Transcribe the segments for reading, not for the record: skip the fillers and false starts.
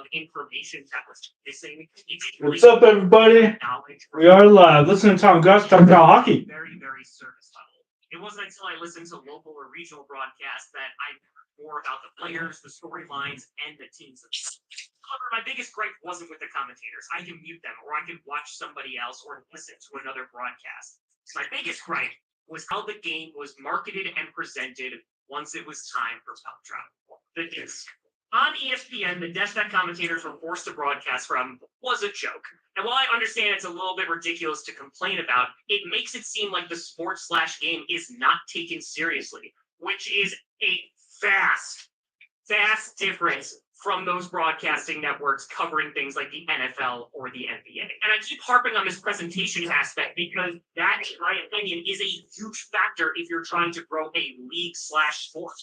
of information that was missing. What's up, everybody? We are live. Listen to Tom Gus talk about hockey. Very, very surface level. It wasn't until I listened to local or regional broadcasts that I learned more about the players, the storylines, and the teams themselves. However, my biggest gripe wasn't with the commentators. I can mute them, or I can watch somebody else, or listen to another broadcast. My biggest gripe was how the game was marketed and presented once it was time for puck drop. The disc. On ESPN, the desk that commentators were forced to broadcast from was a joke. And while I understand it's a little bit ridiculous to complain about, it makes it seem like the sport/game is not taken seriously, which is a vast difference from those broadcasting networks covering things like the NFL or the NBA. And I keep harping on this presentation aspect because that, in my opinion, is a huge factor if you're trying to grow a league/sport.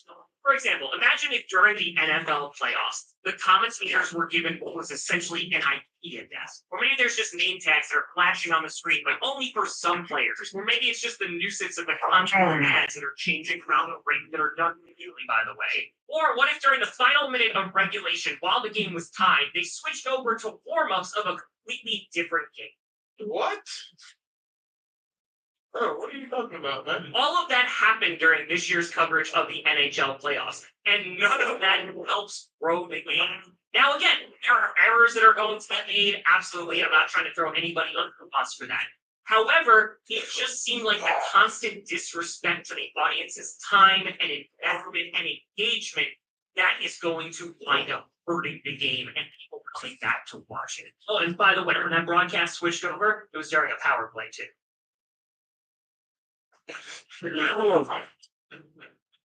For example, imagine if during the NFL playoffs, the commentators were given what was essentially an idea desk. Or maybe there's just name tags that are flashing on the screen, but only for some players. Or maybe it's just the nuisance of the contract ads that are changing around the ring that are done immediately, by the way. Or what if during the final minute of regulation, while the game was tied, they switched over to warm-ups of a completely different game? What? Oh, what are you talking about, man? All of that happened during this year's coverage of the NHL playoffs, and none of that helps grow the game. Now, again, there are errors that are going to be made. Absolutely, I'm not trying to throw anybody under the bus for that. However, it just seemed like a constant disrespect to the audience's time and investment and engagement that is going to wind up hurting the game and people coming back to watch it. Oh, and by the way, when that broadcast switched over, it was during a power play, too.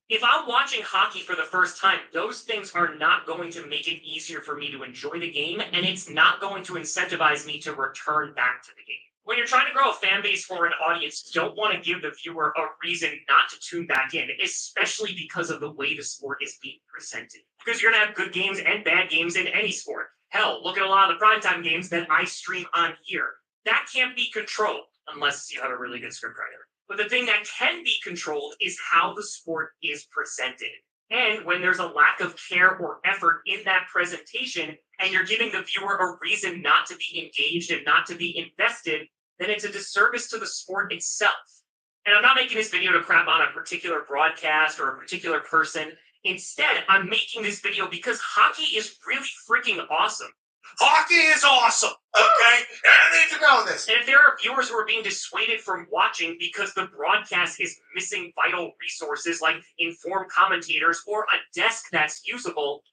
If I'm watching hockey for the first time, those things are not going to make it easier for me to enjoy the game, and it's not going to incentivize me to return back to the game. When you're trying to grow a fan base for an audience, you don't want to give the viewer a reason not to tune back in, especially because of the way the sport is being presented. Because you're going to have good games and bad games in any sport. Hell, look at a lot of the primetime games that I stream on here. That can't be controlled unless you have a really good scriptwriter. But the thing that can be controlled is how the sport is presented. And when there's a lack of care or effort in that presentation, and you're giving the viewer a reason not to be engaged and not to be invested, then it's a disservice to the sport itself. And I'm not making this video to crap on a particular broadcast or a particular person. Instead, I'm making this video because hockey is really freaking awesome. Hockey is awesome. Okay, I need to know this. And if there are viewers who are being dissuaded from watching because the broadcast is missing vital resources like informed commentators or a desk that's usable,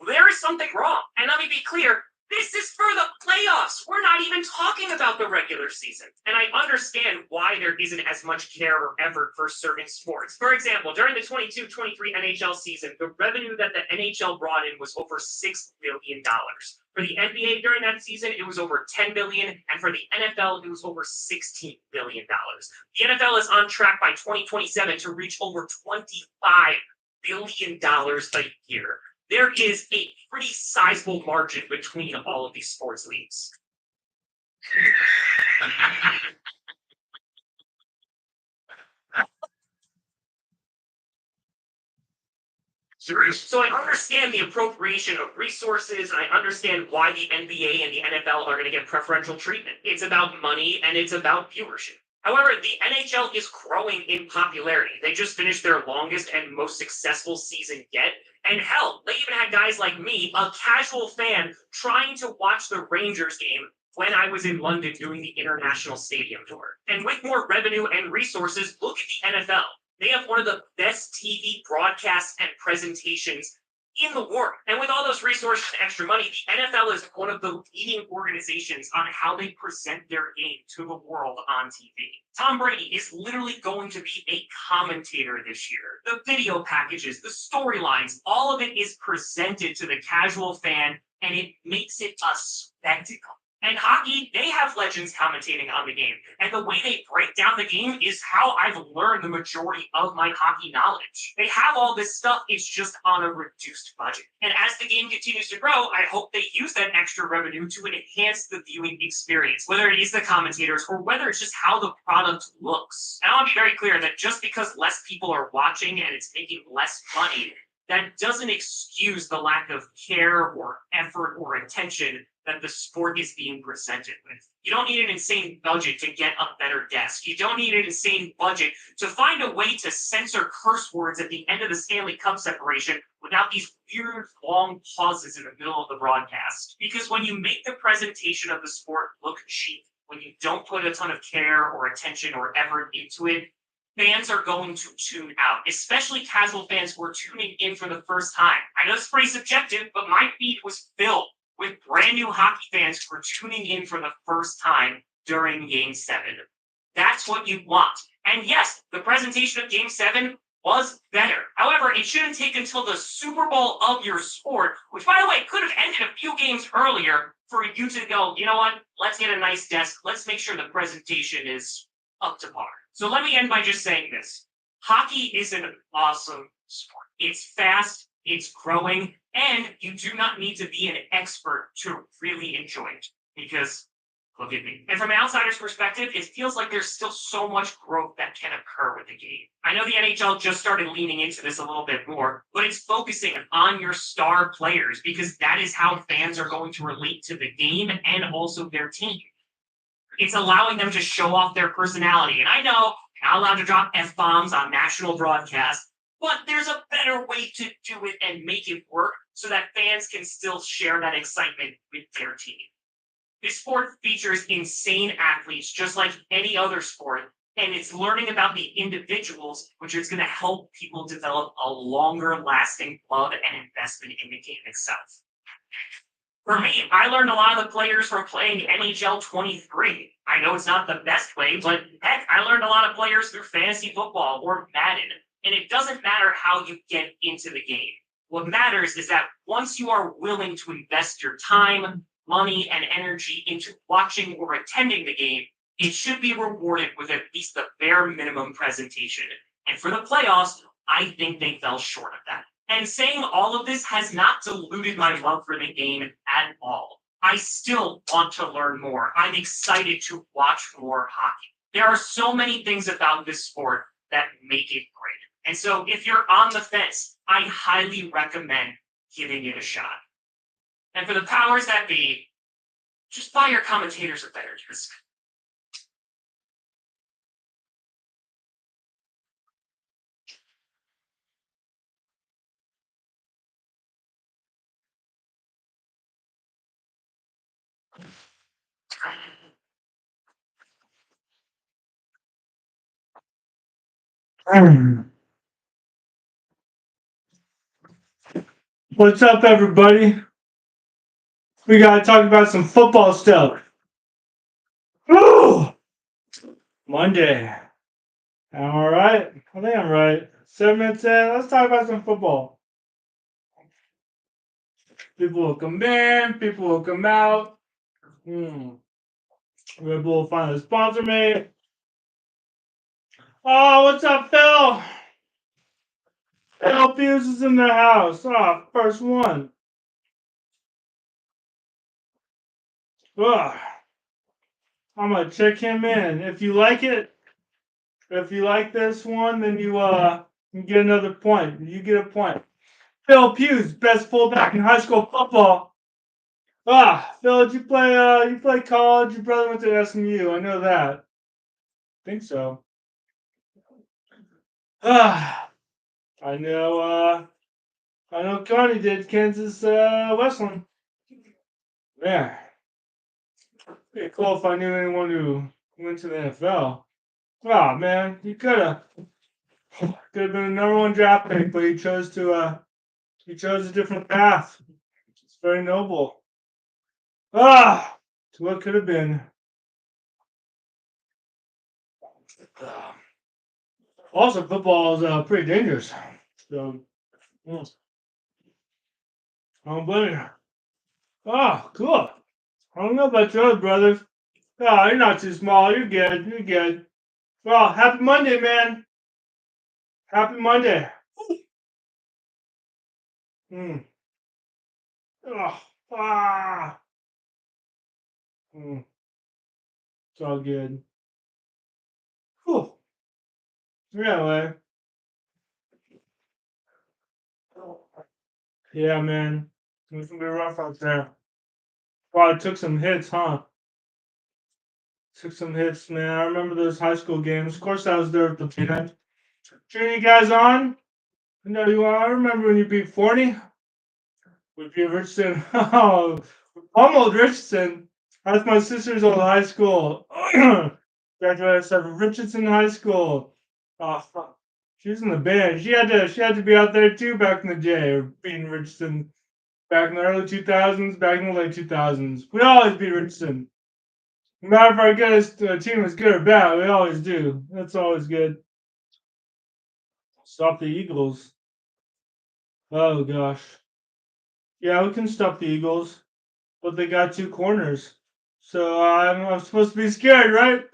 there is something wrong. And let me be clear, this is for the playoffs. We're not even talking about the regular season. And I understand why there isn't as much care or effort for certain sports. For example, during the 22-23 NHL season, the revenue that the NHL brought in was over $6 billion. For the NBA during that season, it was over $10 billion, and for the NFL, it was over $16 billion. The NFL is on track by 2027 to reach over $25 billion a year. There is a pretty sizable margin between all of these sports leagues. So I understand the appropriation of resources, and I understand why the NBA and the NFL are going to get preferential treatment. It's about money, and it's about viewership. However, the NHL is growing in popularity. They just finished their longest and most successful season yet. And hell, they even had guys like me, a casual fan, trying to watch the Rangers game when I was in London doing the International Stadium Tour. And with more revenue and resources, look at the NFL. They have one of the best TV broadcasts and presentations in the world. And with all those resources and extra money, the NFL is one of the leading organizations on how they present their game to the world on TV. Tom Brady is literally going to be a commentator this year. The video packages, the storylines, all of it is presented to the casual fan, and it makes it a spectacle. And hockey, they have legends commentating on the game. And the way they break down the game is how I've learned the majority of my hockey knowledge. They have all this stuff, it's just on a reduced budget. And as the game continues to grow, I hope they use that extra revenue to enhance the viewing experience, whether it is the commentators or whether it's just how the product looks. And I want to be very clear that just because less people are watching and it's making less money that doesn't excuse the lack of care or effort or attention that the sport is being presented with. You don't need an insane budget to get a better desk. You don't need an insane budget to find a way to censor curse words at the end of the Stanley Cup separation without these weird long pauses in the middle of the broadcast. Because when you make the presentation of the sport look cheap, when you don't put a ton of care or attention or effort into it, fans are going to tune out, especially casual fans who are tuning in for the first time. I know it's pretty subjective, but my feed was filled with brand new hockey fans who were tuning in for the first time during Game 7. That's what you want. And yes, the presentation of Game 7 was better. However, it shouldn't take until the Super Bowl of your sport, which, by the way, could have ended a few games earlier, for you to go, you know what, let's get a nice desk. Let's make sure the presentation is up to par. So let me end by just saying this. Hockey is an awesome sport. It's fast, it's growing, and you do not need to be an expert to really enjoy it. Because, look at me. And from an outsider's perspective, it feels like there's still so much growth that can occur with the game. I know the NHL just started leaning into this a little bit more, but it's focusing on your star players because that is how fans are going to relate to the game and also their team. It's allowing them to show off their personality. And I know you're not allowed to drop F-bombs on national broadcast, but there's a better way to do it and make it work so that fans can still share that excitement with their team. This sport features insane athletes just like any other sport, and it's learning about the individuals, which is going to help people develop a longer lasting love and investment in the game itself. For me, I learned a lot of the players from playing NHL 23. I know it's not the best way, but heck, I learned a lot of players through fantasy football or Madden. And it doesn't matter how you get into the game. What matters is that once you are willing to invest your time, money, and energy into watching or attending the game, it should be rewarded with at least the bare minimum presentation. And for the playoffs, I think they fell short of that. And saying all of this has not diluted my love for the game at all. I still want to learn more. I'm excited to watch more hockey. There are so many things about this sport that make it great. And so if you're on the fence, I highly recommend giving it a shot. And for the powers that be, just buy your commentators a better disc. What's up, everybody? We gotta talk about some football stuff. Woo! Monday. Am I right? I think I'm right. 7 minutes in. Let's talk about some football. People will come in. People will come out. Red Bull will finally sponsor me. Oh, what's up, Phil? Phil Fuse is in the house. Oh, first one. Ugh. I'm gonna check him in. If you like it, if you like this one, then you get another point. You get a point. Phil Hughes, best fullback in high school football. Phil, did you play college? Your brother went to SMU. I know that. I think so. I know Connie did Kansas Westland. Yeah. Pretty cool if I knew anyone who went to the NFL. Oh man, you could have been the number one draft pick, but he chose a different path. It's very noble. To what could have been. Also, football is pretty dangerous. So, I don't blame you. Oh, cool. I don't know about your other brothers. Oh, you're not too small. You're good. You're good. Well, happy Monday, man. Happy Monday. Mm. Oh, ah. Mm. It's all good. Whew. Anyway. Yeah, man. It was gonna be rough out there. Probably took some hits, huh? Took some hits, man. I remember those high school games. Of course, I was there at the band. Cheering you guys on. I know you are. I remember when you beat Forney. We beat Richardson. Oh, pummeled Richardson. That's my sister's old high school. Graduated from Richardson High School. Oh, fuck. She was in the band. She had to be out there too back in the day, beating Richardson back in the early 2000s, back in the late 2000s. We always beat Richardson. No matter if our team is good or bad, we always do. That's always good. Stop the Eagles. Oh gosh. Yeah, we can stop the Eagles, but they got two corners. So I'm supposed to be scared, right?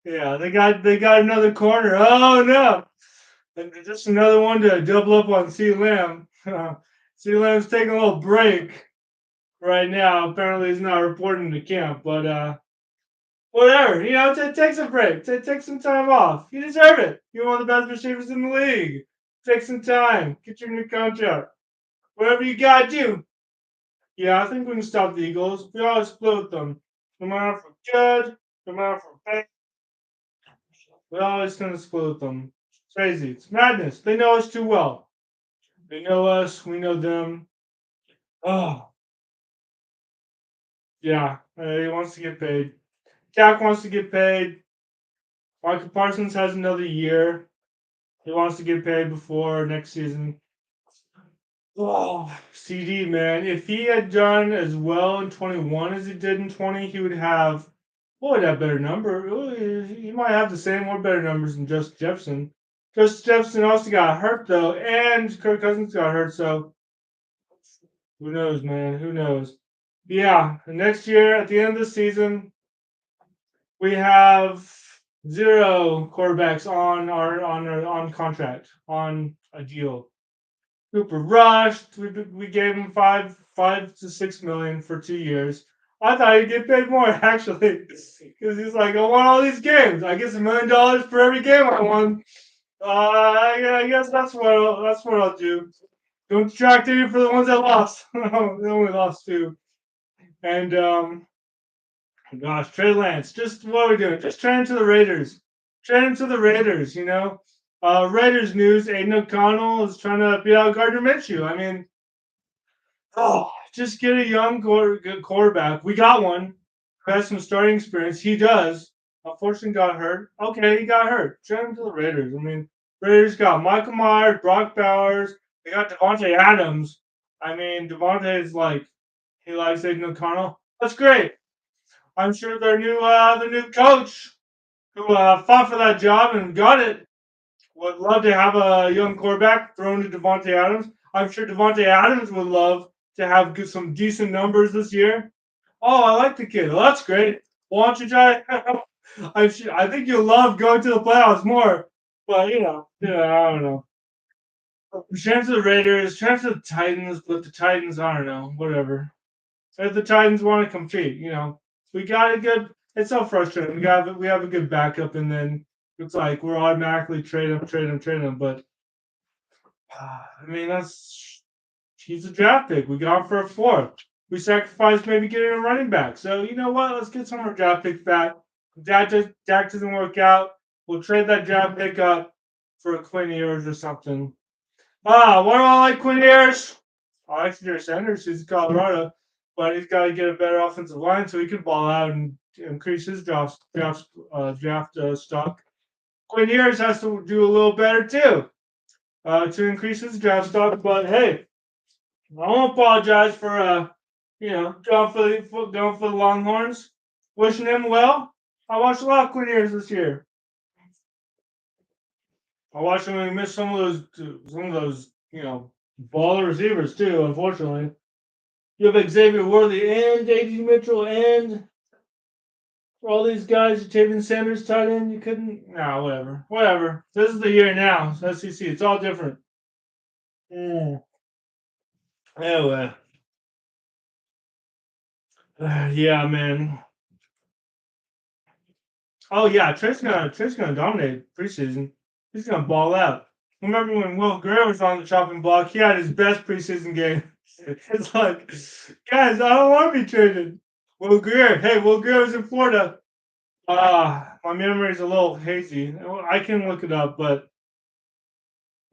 Yeah, they got another corner. Oh no! And just another one to double up on C Lamb. C Lamb's taking a little break right now. Apparently, he's not reporting to camp, but whatever. Take some break. Take some time off. You deserve it. You're one of the best receivers in the league. Take some time. Get your new contract. Whatever you gotta do. Yeah, I think we can stop the Eagles. We always split with them. No matter if we're good, no matter if we're bad, we always gonna split with them. It's crazy. It's madness. They know us too well. They know us. We know them. Oh, yeah. He wants to get paid. Dak wants to get paid. Michael Parsons has another year. He wants to get paid before next season. Oh, CD, man. If he had done as well in 21 as he did in 20, he would have, well, he'd have better number. He might have the same or better numbers than Justin Jefferson. Justin Jefferson also got hurt, though, and Kirk Cousins got hurt, so who knows, man? Who knows? Yeah, next year, at the end of the season, we have zero quarterbacks on contract, on a deal. Cooper rushed. We gave him five to 6 million for 2 years. I thought he'd get paid more actually, because he's like, I won all these games. I get $1 million for every game I won. I guess that's what I'll do. Don't detract any for the ones that lost. They only lost two. And gosh, Trey Lance. Just what are we doing? Just trade him to the Raiders. Trade him to the Raiders. Raiders news: Aiden O'Connell is trying to beat out Gardner Minshew. I mean, just get a young good quarterback. We got one who has some starting experience. He does. Unfortunately, got hurt. Okay, he got hurt. Trade him to the Raiders. I mean, Raiders got Michael Myers, Brock Bowers. They got Devontae Adams. I mean, Devontae is like he likes Aiden O'Connell. That's great. I'm sure their new coach who fought for that job and got it would love to have a young quarterback thrown to Devontae Adams. I'm sure Devontae Adams would love to have some decent numbers this year. Oh, I like the kid. Well, that's great. Why don't you try? I think you'll love going to the playoffs more. But I don't know. Chance of the Raiders, chance of the Titans, but the Titans, I don't know, whatever. If the Titans want to compete, we got a good. It's so frustrating. We have a good backup, and then it's like we're automatically trade him. But I mean, he's a draft pick. We got him for a fourth. We sacrificed maybe getting a running back. So you know what? Let's get some more draft picks back. If Dak doesn't work out, we'll trade that draft pick up for a Quinn Ewers or something. Why do I like Quinn Ewers? I like Sanders. Sanders. He's in Colorado, but he's got to get a better offensive line so he can ball out and increase his draft stock. Quinn Ewers has to do a little better too to increase his draft stock. But hey, I won't apologize for going for the Longhorns. Wishing him well. I watched a lot of Quinn Ewers this year. I watched him when he missed some of those baller receivers too. Unfortunately, you have Xavier Worthy and A.J. Mitchell and for all these guys, Taven Sanders tight end. You couldn't. No, whatever. This is the year now. It's SEC. It's all different. Anyway, yeah, man. Oh yeah, Trey's gonna dominate preseason. He's gonna ball out. Remember when Will Greer was on the chopping block? He had his best preseason game. It's like, guys, I don't want to be traded. Will Greer, hey, Will Greer was in Florida. My memory is a little hazy. I can look it up, but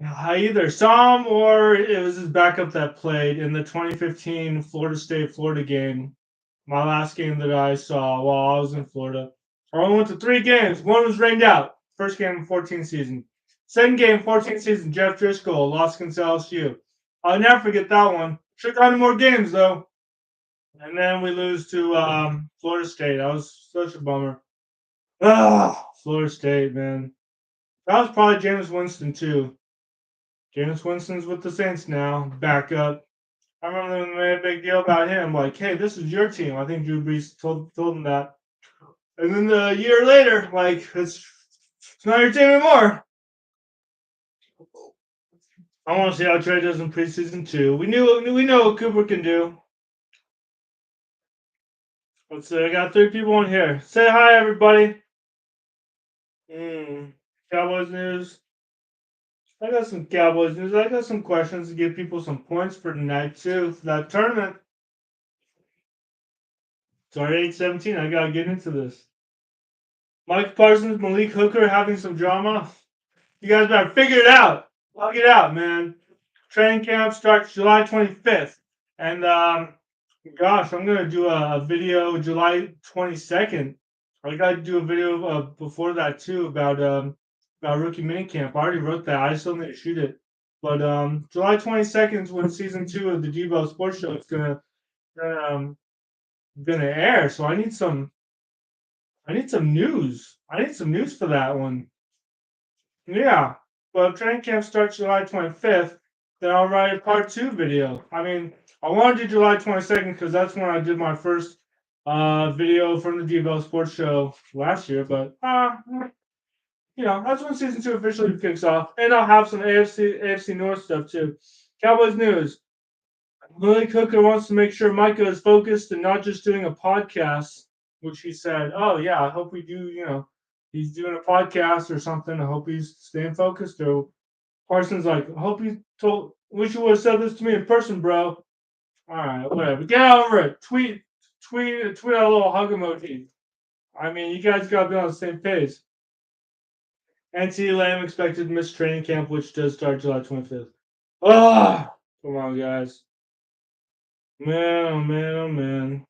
I either saw him or it was his backup that played in the 2015 Florida State Florida game. My last game that I saw while I was in Florida. I only went to 3 games. One was rained out. First game of 14th season. Second game, 14th season, Jeff Driscoll lost against LSU. I'll never forget that one. Should have gone to more games though. And then we lose to Florida State. That was such a bummer. Florida State, man. That was probably Jameis Winston too. Jameis Winston's with the Saints now, backup. I remember when they made a big deal about him, like, hey, this is your team. I think Drew Brees told him that. And then a year later, like, it's not your team anymore. I want to see how Trey does in preseason too. We know what Cooper can do. Let's see, I got 3 people in here. Say hi, everybody. Cowboys news. I got some Cowboys news. I got some questions to give people some points for tonight too for that tournament. It's already 8:17. I gotta get into this. Mike Parsons, Malik Hooker having some drama. You guys better figure it out. Plug it out, man. Training camp starts July 25th. And gosh, I'm gonna do a video July 22nd. I gotta do a video before that too about rookie minicamp. I already wrote that. I still need to shoot it. But July 22nd is when season 2 of the Debo Sports Show is gonna air. So I need some news. I need some news for that one. Yeah. Well, if training camp starts July 25th, then I'll write a part 2 video. I mean, I want to do July 22nd because that's when I did my first video from the D-Bell Sports Show last year. But, that's when season 2 officially kicks off. And I'll have some AFC North stuff too. Cowboys news. Malik Hooker wants to make sure Micah is focused and not just doing a podcast, which he said, oh, yeah, I hope we do, he's doing a podcast or something. I hope he's staying focused. Or Parsons like, I hope you wish you would have said this to me in person, bro. All right, whatever. Get over it. Tweet a little hug emoji. I mean, you guys got to be on the same page. NC Lamb expected to miss training camp, which does start July 25th. Come on, guys. Man, oh man, oh man.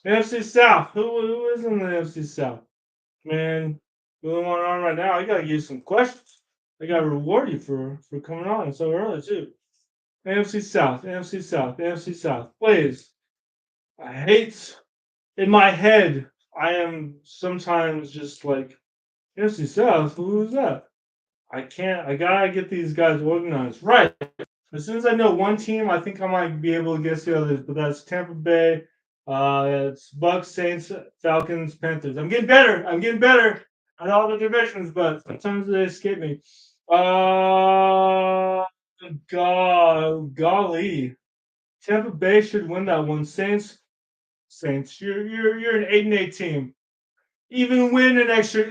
NFC South. Who is in the NFC South? Man, going on right now. I gotta give you some questions. I gotta reward you for coming on so early too. AFC South, AFC South, AFC South. Please. I hate in my head. I am sometimes just like AFC South. Who's that? I can't. I gotta get these guys organized right. As soon as I know one team, I think I might be able to guess the others. But that's Tampa Bay. It's Bucks, Saints, Falcons, Panthers. I'm getting better. On all the divisions, but sometimes they escape me. Golly. Tampa Bay should win that one. Saints, you're an 8-8 team. Even with an extra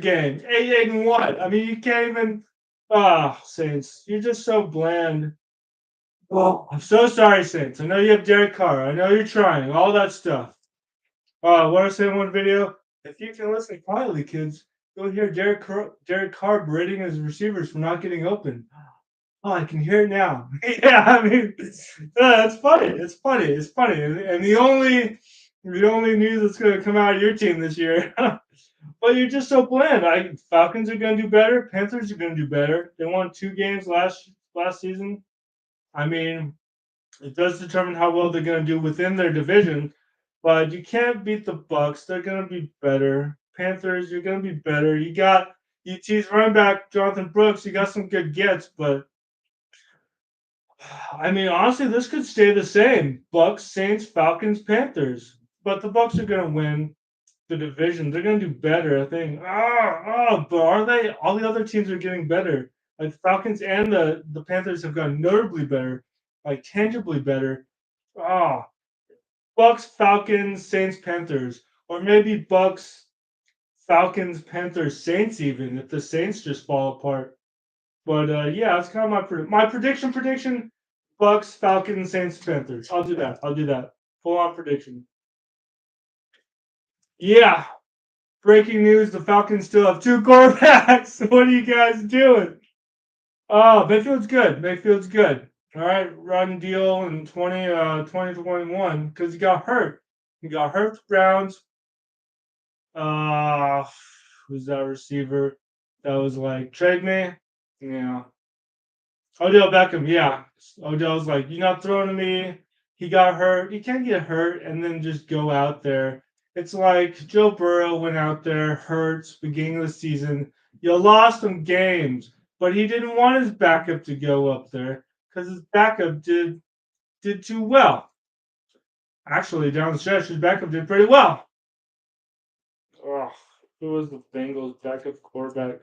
game. 8-1. I mean, you can't even. Saints, you're just so bland. Well, I'm so sorry, Saints. I know you have Derek Carr. I know you're trying. All that stuff. What I say in one video? If you can listen quietly, kids, you'll hear Derek Carr berating his receivers for not getting open. Oh, I can hear it now. Yeah, I mean, it's funny. It's funny. And the only news that's going to come out of your team this year. But you're just so bland. Falcons are going to do better. Panthers are going to do better. They won 2 games last season. I mean, it does determine how well they're going to do within their division. But you can't beat the Bucks. They're going to be better. Panthers, you're going to be better. You got UT's running back, Jonathan Brooks. You got some good gets, but I mean, honestly, this could stay the same. Bucks, Saints, Falcons, Panthers. But the Bucks are going to win the division. They're going to do better, I think. But are they? All the other teams are getting better. Like the Falcons and the Panthers have gotten notably better, like tangibly better. Bucks, Falcons, Saints, Panthers. Or maybe Bucks, Falcons, Panthers, Saints even, if the Saints just fall apart. But yeah, it's kind of my prediction. Bucks, Falcons, Saints, Panthers. I'll do that. Full on prediction. Yeah. Breaking news: the Falcons still have 2 quarterbacks. What are you guys doing? Oh, Mayfield's good. All right, run deal in 2021 because he got hurt. He got hurt with Browns. Who's that receiver that was like, trade me? Yeah. Odell Beckham, yeah. Odell's like, you're not throwing to me. He got hurt. You can't get hurt and then just go out there. It's like Joe Burrow went out there, hurt, beginning of the season. You lost some games, but he didn't want his backup to go up there because his backup did too well. Actually, down the stretch, his backup did pretty well. Oh, who was the Bengals backup quarterback?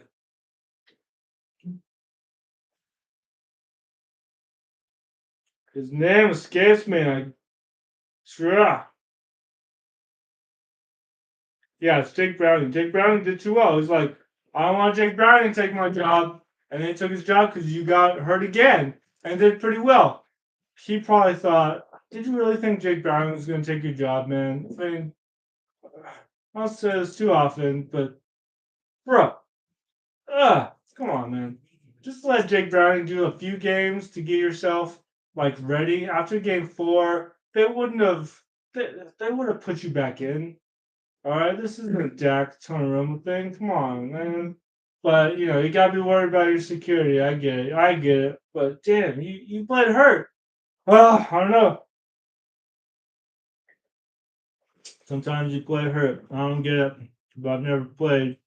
His name escapes me. Sure. Yeah, it's Jake Browning. Jake Browning did too well. He's like, I don't want Jake Browning to take my job. And then he took his job because you got hurt again and did pretty well. He probably thought, did you really think Jake Browning was going to take your job, man? I mean, I don't say this too often, but bro, come on, man. Just let Jake Browning do a few games to get yourself like ready. After game 4, they wouldn't have. They would have put you back in. All right, this isn't a Dak Romo thing. Come on, man. But you gotta be worried about your security. I get it. But damn, you played hurt. Well, I don't know. Sometimes you play hurt. I don't get it. But I've never played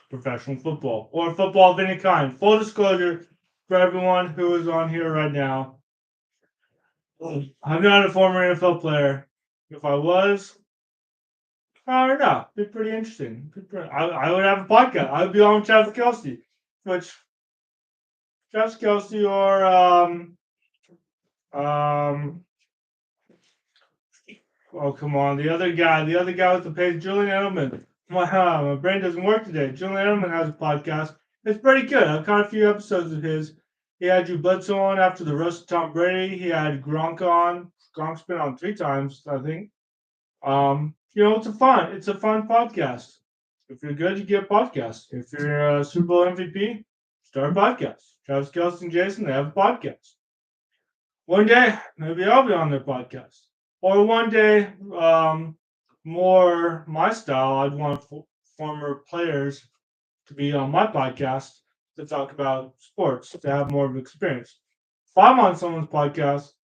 professional football or football of any kind. Full disclosure for everyone who is on here right now. I'm not a former NFL player. If I was, I don't know. It'd be pretty interesting. I would have a podcast. I would be on Travis Kelce, which Travis Kelce or oh come on, the other guy with the page, Julian Edelman. My brain doesn't work today. Julian Edelman has a podcast. It's pretty good. I've caught a few episodes of his. He had Drew Bledsoe on after the roast of Tom Brady. He had Gronk on. Gronk's been on 3 times, I think. It's a fun podcast. If you're good, you get a podcast. If you're a Super Bowl MVP, start a podcast. Travis Kelce and Jason, they have a podcast. One day, maybe I'll be on their podcast. Or one day, more my style, I'd want former players to be on my podcast to talk about sports, to have more of an experience. If I'm on someone's podcast,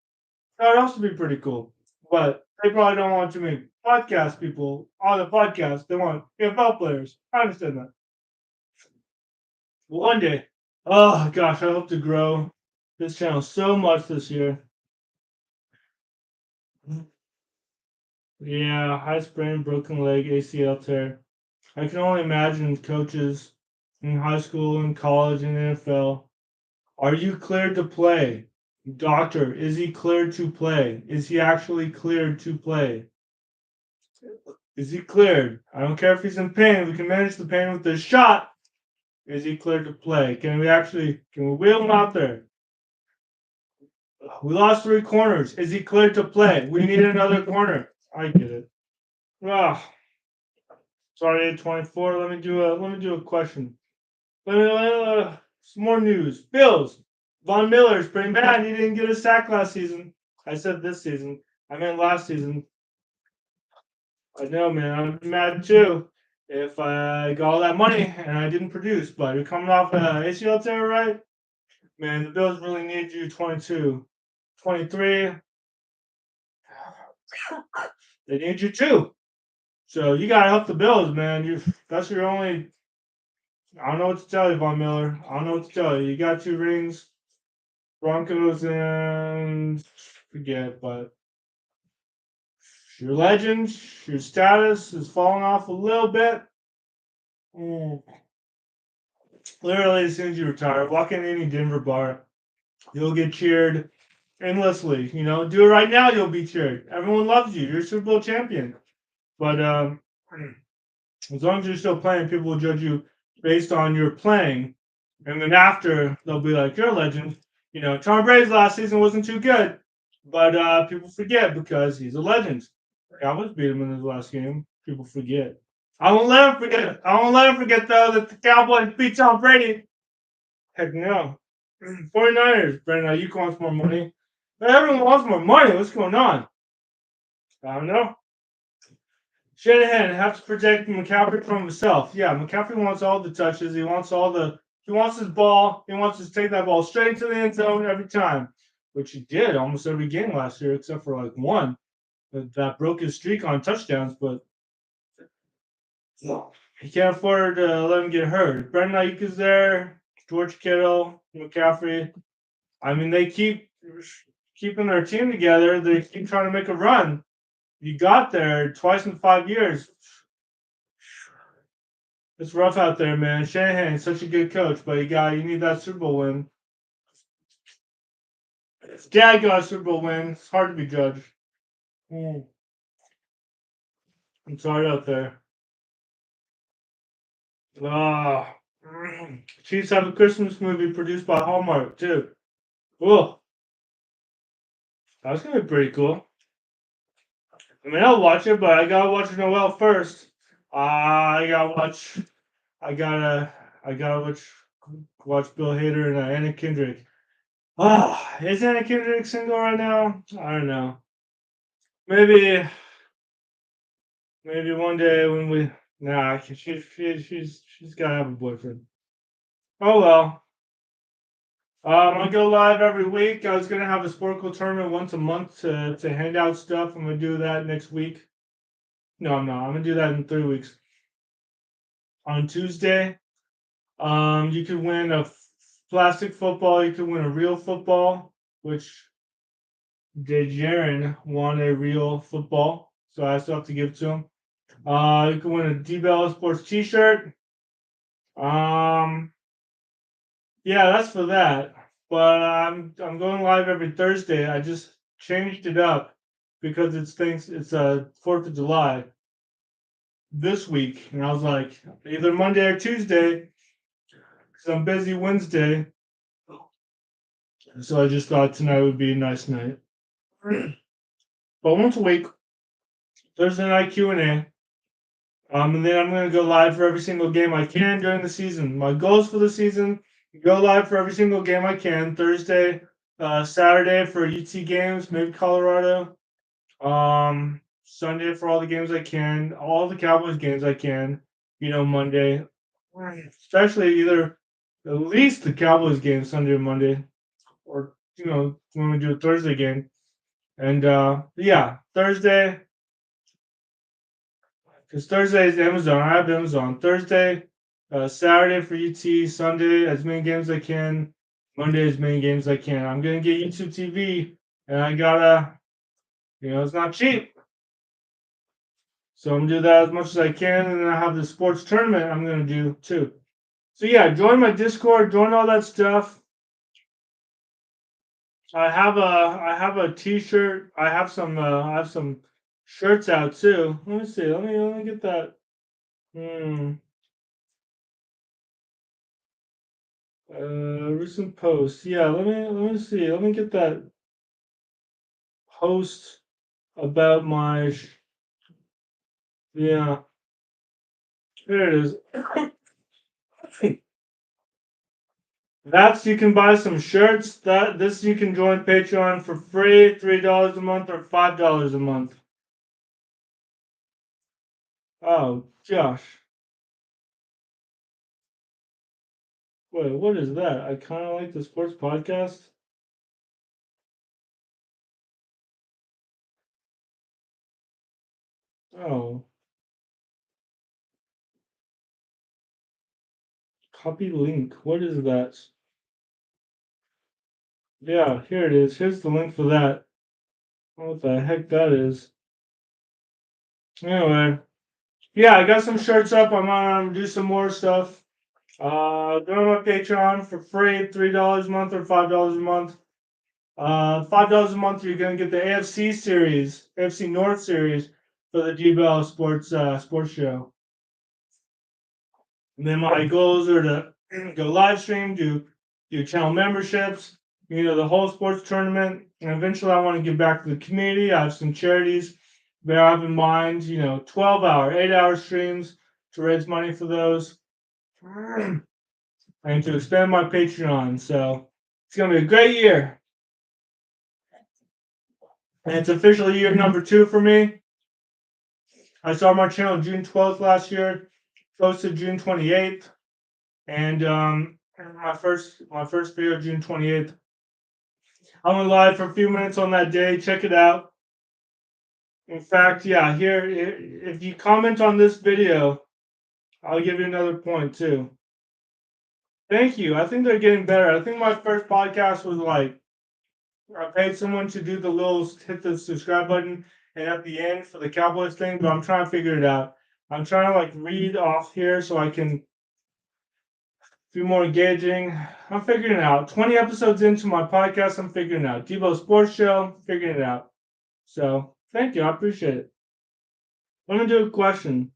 that would also be pretty cool. But they probably don't want too many podcast people on the podcast. They want NFL players. I understand that. One day, oh gosh, I hope to grow this channel so much this year. Yeah, high sprain, broken leg, ACL tear. I can only imagine coaches in high school and college and NFL. Are you cleared to play? Doctor, is he cleared to play? Is he actually cleared to play? Is he cleared? I don't care if he's in pain. We can manage the pain with this shot. Is he cleared to play? Can we wheel him out there? We lost 3 corners. Is he cleared to play? We need another corner. I get it. Ah, sorry, 24. Let me do a question. Some more news. Bills. Von Miller's pretty mad. He didn't get a sack last season. I said this season. I meant last season. I know, man. I'm mad too. If I got all that money and I didn't produce, but you're coming off an ACL tear, right? Man, the Bills really need you 22. 23. They need you too. So you gotta help the Bills, man. That's your only. I don't know what to tell you, Von Miller. I don't know what to tell you. You got 2 rings. Broncos and forget, but your legend, your status is falling off a little bit. Literally, as soon as you retire, walk in any Denver bar, you'll get cheered endlessly. Do it right now, you'll be cheered. Everyone loves you. You're a Super Bowl champion. But as long as you're still playing, people will judge you based on your playing. And then after, they'll be like, you're a legend. Tom Brady's last season wasn't too good, but people forget because he's a legend. Cowboys beat him in his last game. People forget. I won't let him forget. I won't let him forget though that the Cowboys beat Tom Brady. Heck no. 49ers. Brandon Ayuk wants more money. Everyone wants more money. What's going on? I don't know. Shanahan have to protect McCaffrey from himself. Yeah, McCaffrey wants all the touches. He wants his ball. He wants to take that ball straight into the end zone every time, which he did almost every game last year, except for like one that broke his streak on touchdowns. But he can't afford to let him get hurt. Brandon Ayuk is there. George Kittle, McCaffrey. I mean, they keep keeping their team together. They keep trying to make a run. You got there twice in 5 years. It's rough out there, man. Shanahan is such a good coach, but you need that Super Bowl win. If Dad got a Super Bowl win, it's hard to be judged. I'm sorry out there. Chiefs have a Christmas movie produced by Hallmark too. Whoa, that's gonna be pretty cool. I mean, I'll watch it, but I gotta watch Noel first. I gotta watch. I gotta watch Bill Hader and Anna Kendrick. Is Anna Kendrick single right now? I don't know. Maybe one day when we. Nah, she's gotta have a boyfriend. Oh well. I go live every week. I was gonna have a Sporkle tournament once a month to hand out stuff. I'm gonna do that next week. No, I'm not. I'm gonna do that in 3 weeks. On Tuesday, you could win a plastic football. You could win a real football, which Jaron won a real football, so I still have to give it to him. You can win a D-Bell Sports T-shirt. Yeah, that's for that. But I'm going live every Thursday. I just changed it up because it's 4th of July this week, and I was like either Monday or Tuesday because I'm busy Wednesday. So I just thought tonight would be a nice night. But once a week, Thursday night Q&A. And then I'm going to go live for every single game I can during the season. My goals for the season: go live for every single game I can. Thursday, Saturday for UT games, maybe Colorado. Sunday for all the games I can. All the Cowboys games I can. Monday. Especially at least the Cowboys game Sunday or Monday. Or, when we do a Thursday game. And, yeah, Thursday. Because Thursday is Amazon. I have Amazon. Thursday, Saturday for UT, Sunday as many games as I can, Monday as many games as I can. I'm gonna get YouTube TV, and I gotta, it's not cheap. So I'm gonna do that as much as I can, and then I have the sports tournament I'm gonna do too. So yeah, join my Discord, join all that stuff. I have a T-shirt. I have some shirts out too. Let me see. Let me get that. Recent post. Yeah, let me see. Let me get that post about my. Yeah, there it is. You can buy some shirts. This you can join Patreon for free, $3 a month or $5 a month. Oh, Josh. Wait, what is that? I kind of like the sports podcast. Oh. Copy link. What is that? Yeah, here it is. Here's the link for that. What the heck that is. Anyway. Yeah, I got some shirts up. I'm gonna do some more stuff. Go on my Patreon for free, $3 a month or $5 a month. $5 a month, you're gonna get the AFC series, AFC North series for the D-Bell Sports show. And then my goals are to go live stream, do channel memberships, the whole sports tournament. And eventually, I want to give back to the community. I have some charities that I have in mind. 12-hour, 8-hour streams to raise money for those, and to expand my Patreon. So it's gonna be a great year, and it's officially year number 2 for me. I started my channel June 12th last year, posted June 28th, and my first video June 28th. I went live for a few minutes on that day. Check it out. In fact, yeah, here, if you comment on this video, I'll give you another point too. Thank you. I think they're getting better. I think my first podcast was like, I paid someone to do the little hit the subscribe button and at the end for the Cowboys thing, but I'm trying to figure it out. I'm trying to like read off here so I can be more engaging. I'm figuring it out. 20 episodes into my podcast, I'm figuring it out. Debo Sports Show, figuring it out. So thank you. I appreciate it. Let me do a question.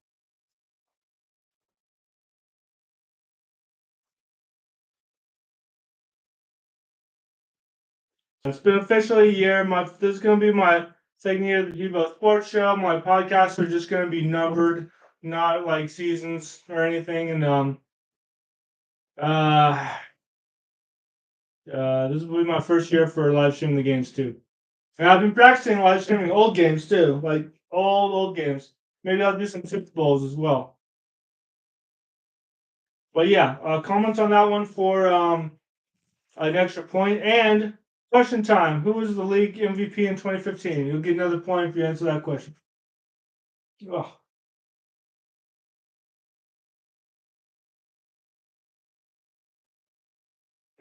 It's been officially a year. This is gonna be my second year of the Debo Sports Show. My podcasts are just gonna be numbered, not like seasons or anything. And uh, this will be my first year for live streaming the games too. And I've been practicing live streaming old games too, like old games. Maybe I'll do some Super Bowls as well. But yeah, comments on that one for an extra point. And question time: who was the league MVP in 2015? You'll get another point if you answer that question. Oh.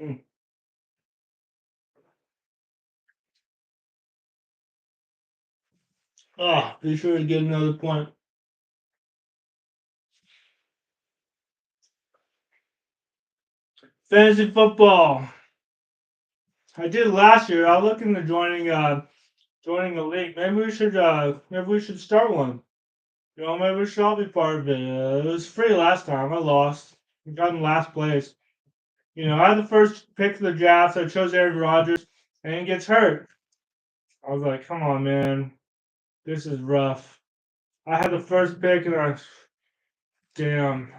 Mm. Oh, be sure to get another point. Fantasy football. I did last year. I'll look into joining a league. Maybe we should start one. Maybe we should all be part of it. It was free last time. I lost. I got in last place. I had the first pick of the draft. So I chose Aaron Rodgers, and he gets hurt. I was like, come on, man, this is rough. I had the first pick, and damn.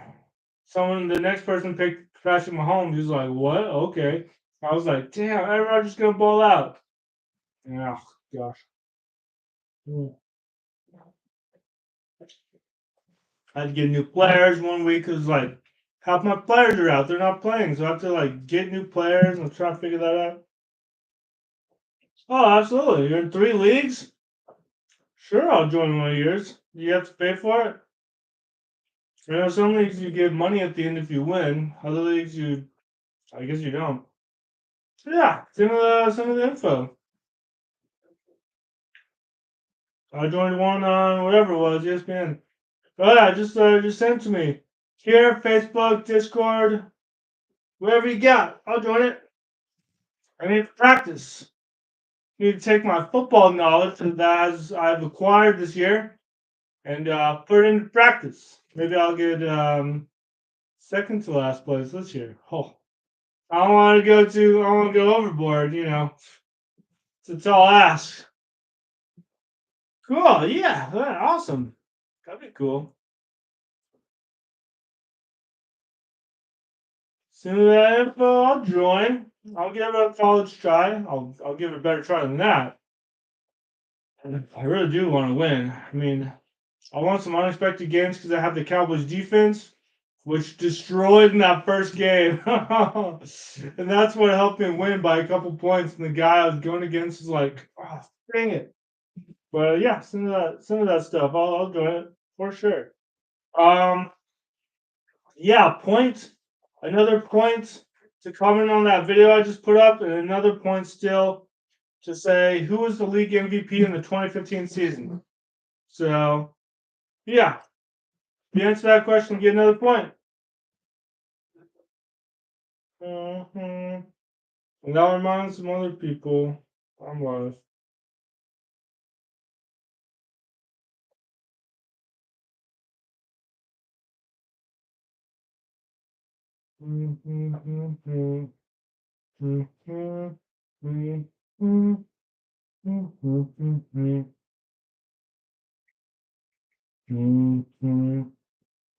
The next person picked Patrick Mahomes. He's like, what? Okay. I was like, damn, Aaron Rodgers gonna ball out. Oh gosh. Mm. I had to get new players one week because like half my players are out. They're not playing. So I have to like get new players and try to figure that out. Oh, absolutely. You're in 3 leagues? Sure, I'll join one of yours. You have to pay for it? Some leagues you get money at the end if you win. Other leagues I guess you don't. Yeah, send me the info. I joined one on whatever it was, ESPN. Oh yeah, just send it to me. Here, Facebook, Discord, wherever you got. I'll join it. I need to practice. I need to take my football knowledge that I've acquired this year and put it into practice. Maybe I'll get second to last place this year. Oh, I don't want to go overboard. It's a tall ask. Cool. Yeah. Awesome. That'd be cool. Send me that info. I'll join. I'll give it a college try. I'll give it a better try than that. And I really do want to win. I mean, I want some unexpected games because I have the Cowboys defense, which destroyed in that first game. And that's what helped me win by a couple points. And the guy I was going against was like, oh, dang it. But yeah, some of that stuff. I'll join it for sure. Um, yeah, another point to comment on that video I just put up, and another point still to say who was the league MVP in the 2015 season. So, yeah, if you answer that question, get another point. And I'll remind some other people I'm live. mm, mm, mm, mm, mm, mm, mm, mm,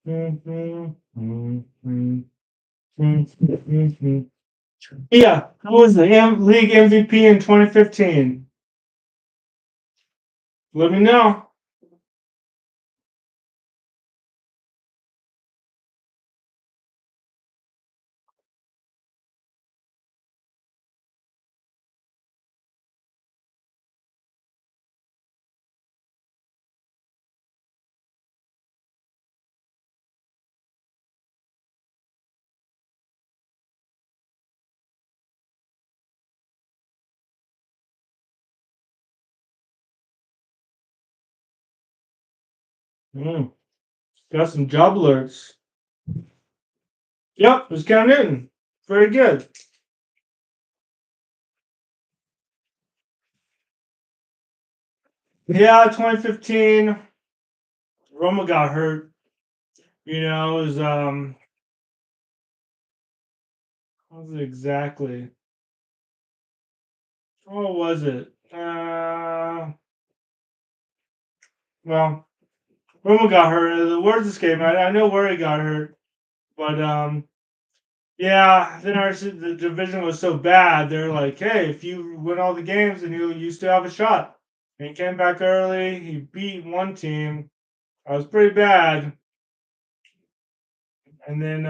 mm, mm, mm, mm. Yeah, who was the league MVP in 2015? Let me know. Mm, got some job alerts. Yep, it was Cam Newton. Very good. Yeah, 2015. Roma got hurt. It was what was it exactly? What was it? Well, Roma got hurt. The words escape me. I know where he got hurt, but yeah. Then the division was so bad. They're like, hey, if you win all the games, then you still have a shot. And he came back early. He beat one team. That was pretty bad. And then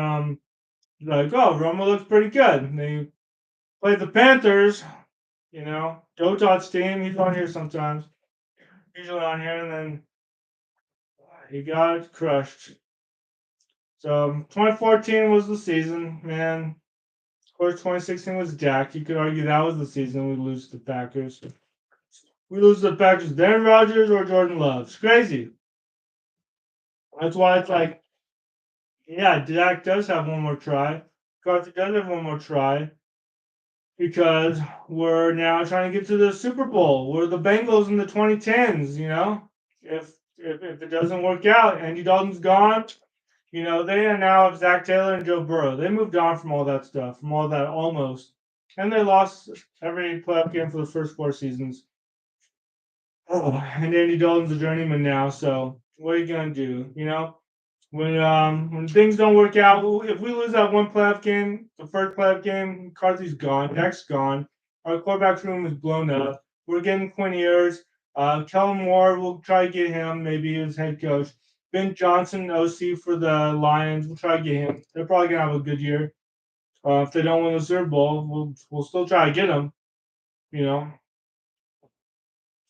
like, oh, Roma looks pretty good. And they played the Panthers. Dotot's team. He's on here sometimes. Usually on here, and then he got crushed. So 2014 was the season, man. Of course, 2016 was Dak. You could argue that was the season we lose to the Packers. We lose to the Packers, Darren Rodgers or Jordan Love. It's crazy. That's why it's like, yeah, Dak does have one more try. McCarthy does have one more try because we're now trying to get to the Super Bowl. We're the Bengals in the 2010s, If it doesn't work out, Andy Dalton's gone. They now have Zach Taylor and Joe Burrow. They moved on from all that stuff, from all that almost. And they lost every playoff game for the first 4 seasons. Oh, and Andy Dalton's a journeyman now, so what are you gonna do? When things don't work out, if we lose that one playoff game, the first playoff game, McCarthy's gone, Dak's gone, our quarterback room is blown up. We're getting Quinn Ewers. Kellen Moore, we'll try to get him, maybe as head coach. Ben Johnson, OC for the Lions, we'll try to get him. They're probably gonna have a good year. If they don't win the Super Bowl, we'll still try to get them. You know,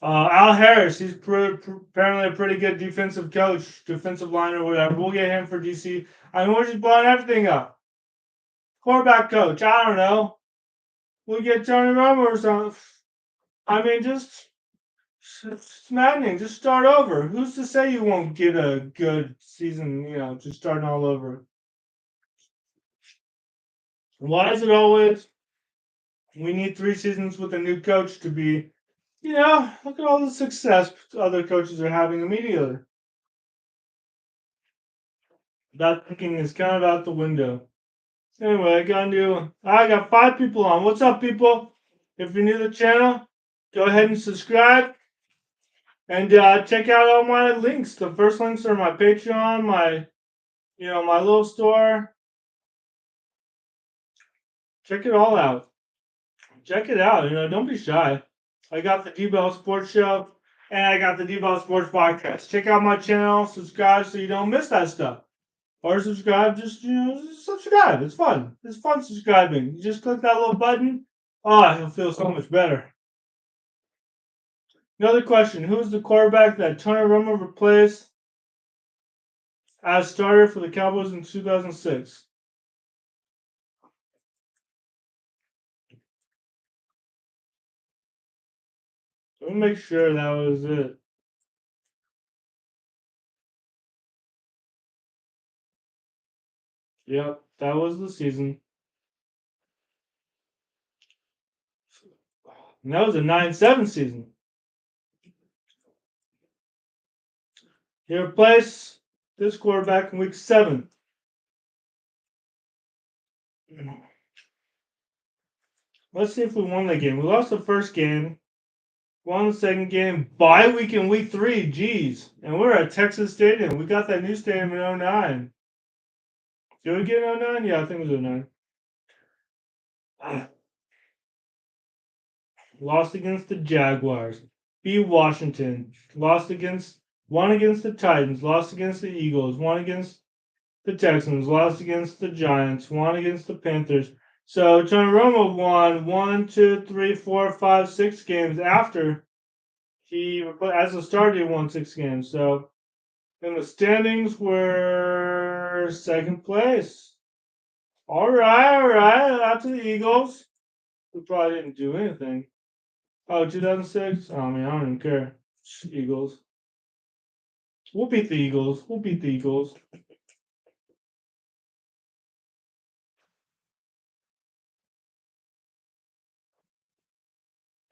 Al Harris, he's apparently a pretty good defensive coach, defensive line or whatever. We'll get him for DC. I mean, we're just blowing everything up. Quarterback coach, I don't know. We'll get Tony Romo or something. I mean, it's maddening. Just start over. Who's to say you won't get a good season, just starting all over? Why is it always we need 3 seasons with a new coach to be, look at all the success other coaches are having immediately. That thinking is kind of out the window. Anyway, I got 5 people on. What's up, people? If you're new to the channel, go ahead and subscribe and check out all my links. The first links are my Patreon, my little store. Check it all out. Check it out. Don't be shy. I got the D-Bell Sports Show and I got the D-Bell Sports Podcast. Check out my channel, subscribe so you don't miss that stuff. Or subscribe, just subscribe. It's fun. It's fun subscribing. You just click that little button. Oh, you'll feel so much better. Another question: who's the quarterback that Tony Romo replaced as starter for the Cowboys in 2006? Let me make sure that was it. Yep, that was the season. And that was a 9-7 season. He replaced this quarterback in week 7. Let's see if we won the game. We lost the first game. Won the second game. Bye week in week 3. Jeez. And we're at Texas Stadium. We got that new stadium in 09. Did we get 09? Yeah, I think it was 09. Lost against the Jaguars. Beat Washington. Won against the Titans. Lost against the Eagles. Won against the Texans. Lost against the Giants. Won against the Panthers. So Tony Romo won 1, 2, 3, 4, 5, 6 games after he, as a starter, he won 6 games. So in the standings, we're second place. All right. After the Eagles, we probably didn't do anything. Oh, 2006? Oh, man, I don't even care. Eagles. We'll beat the Eagles.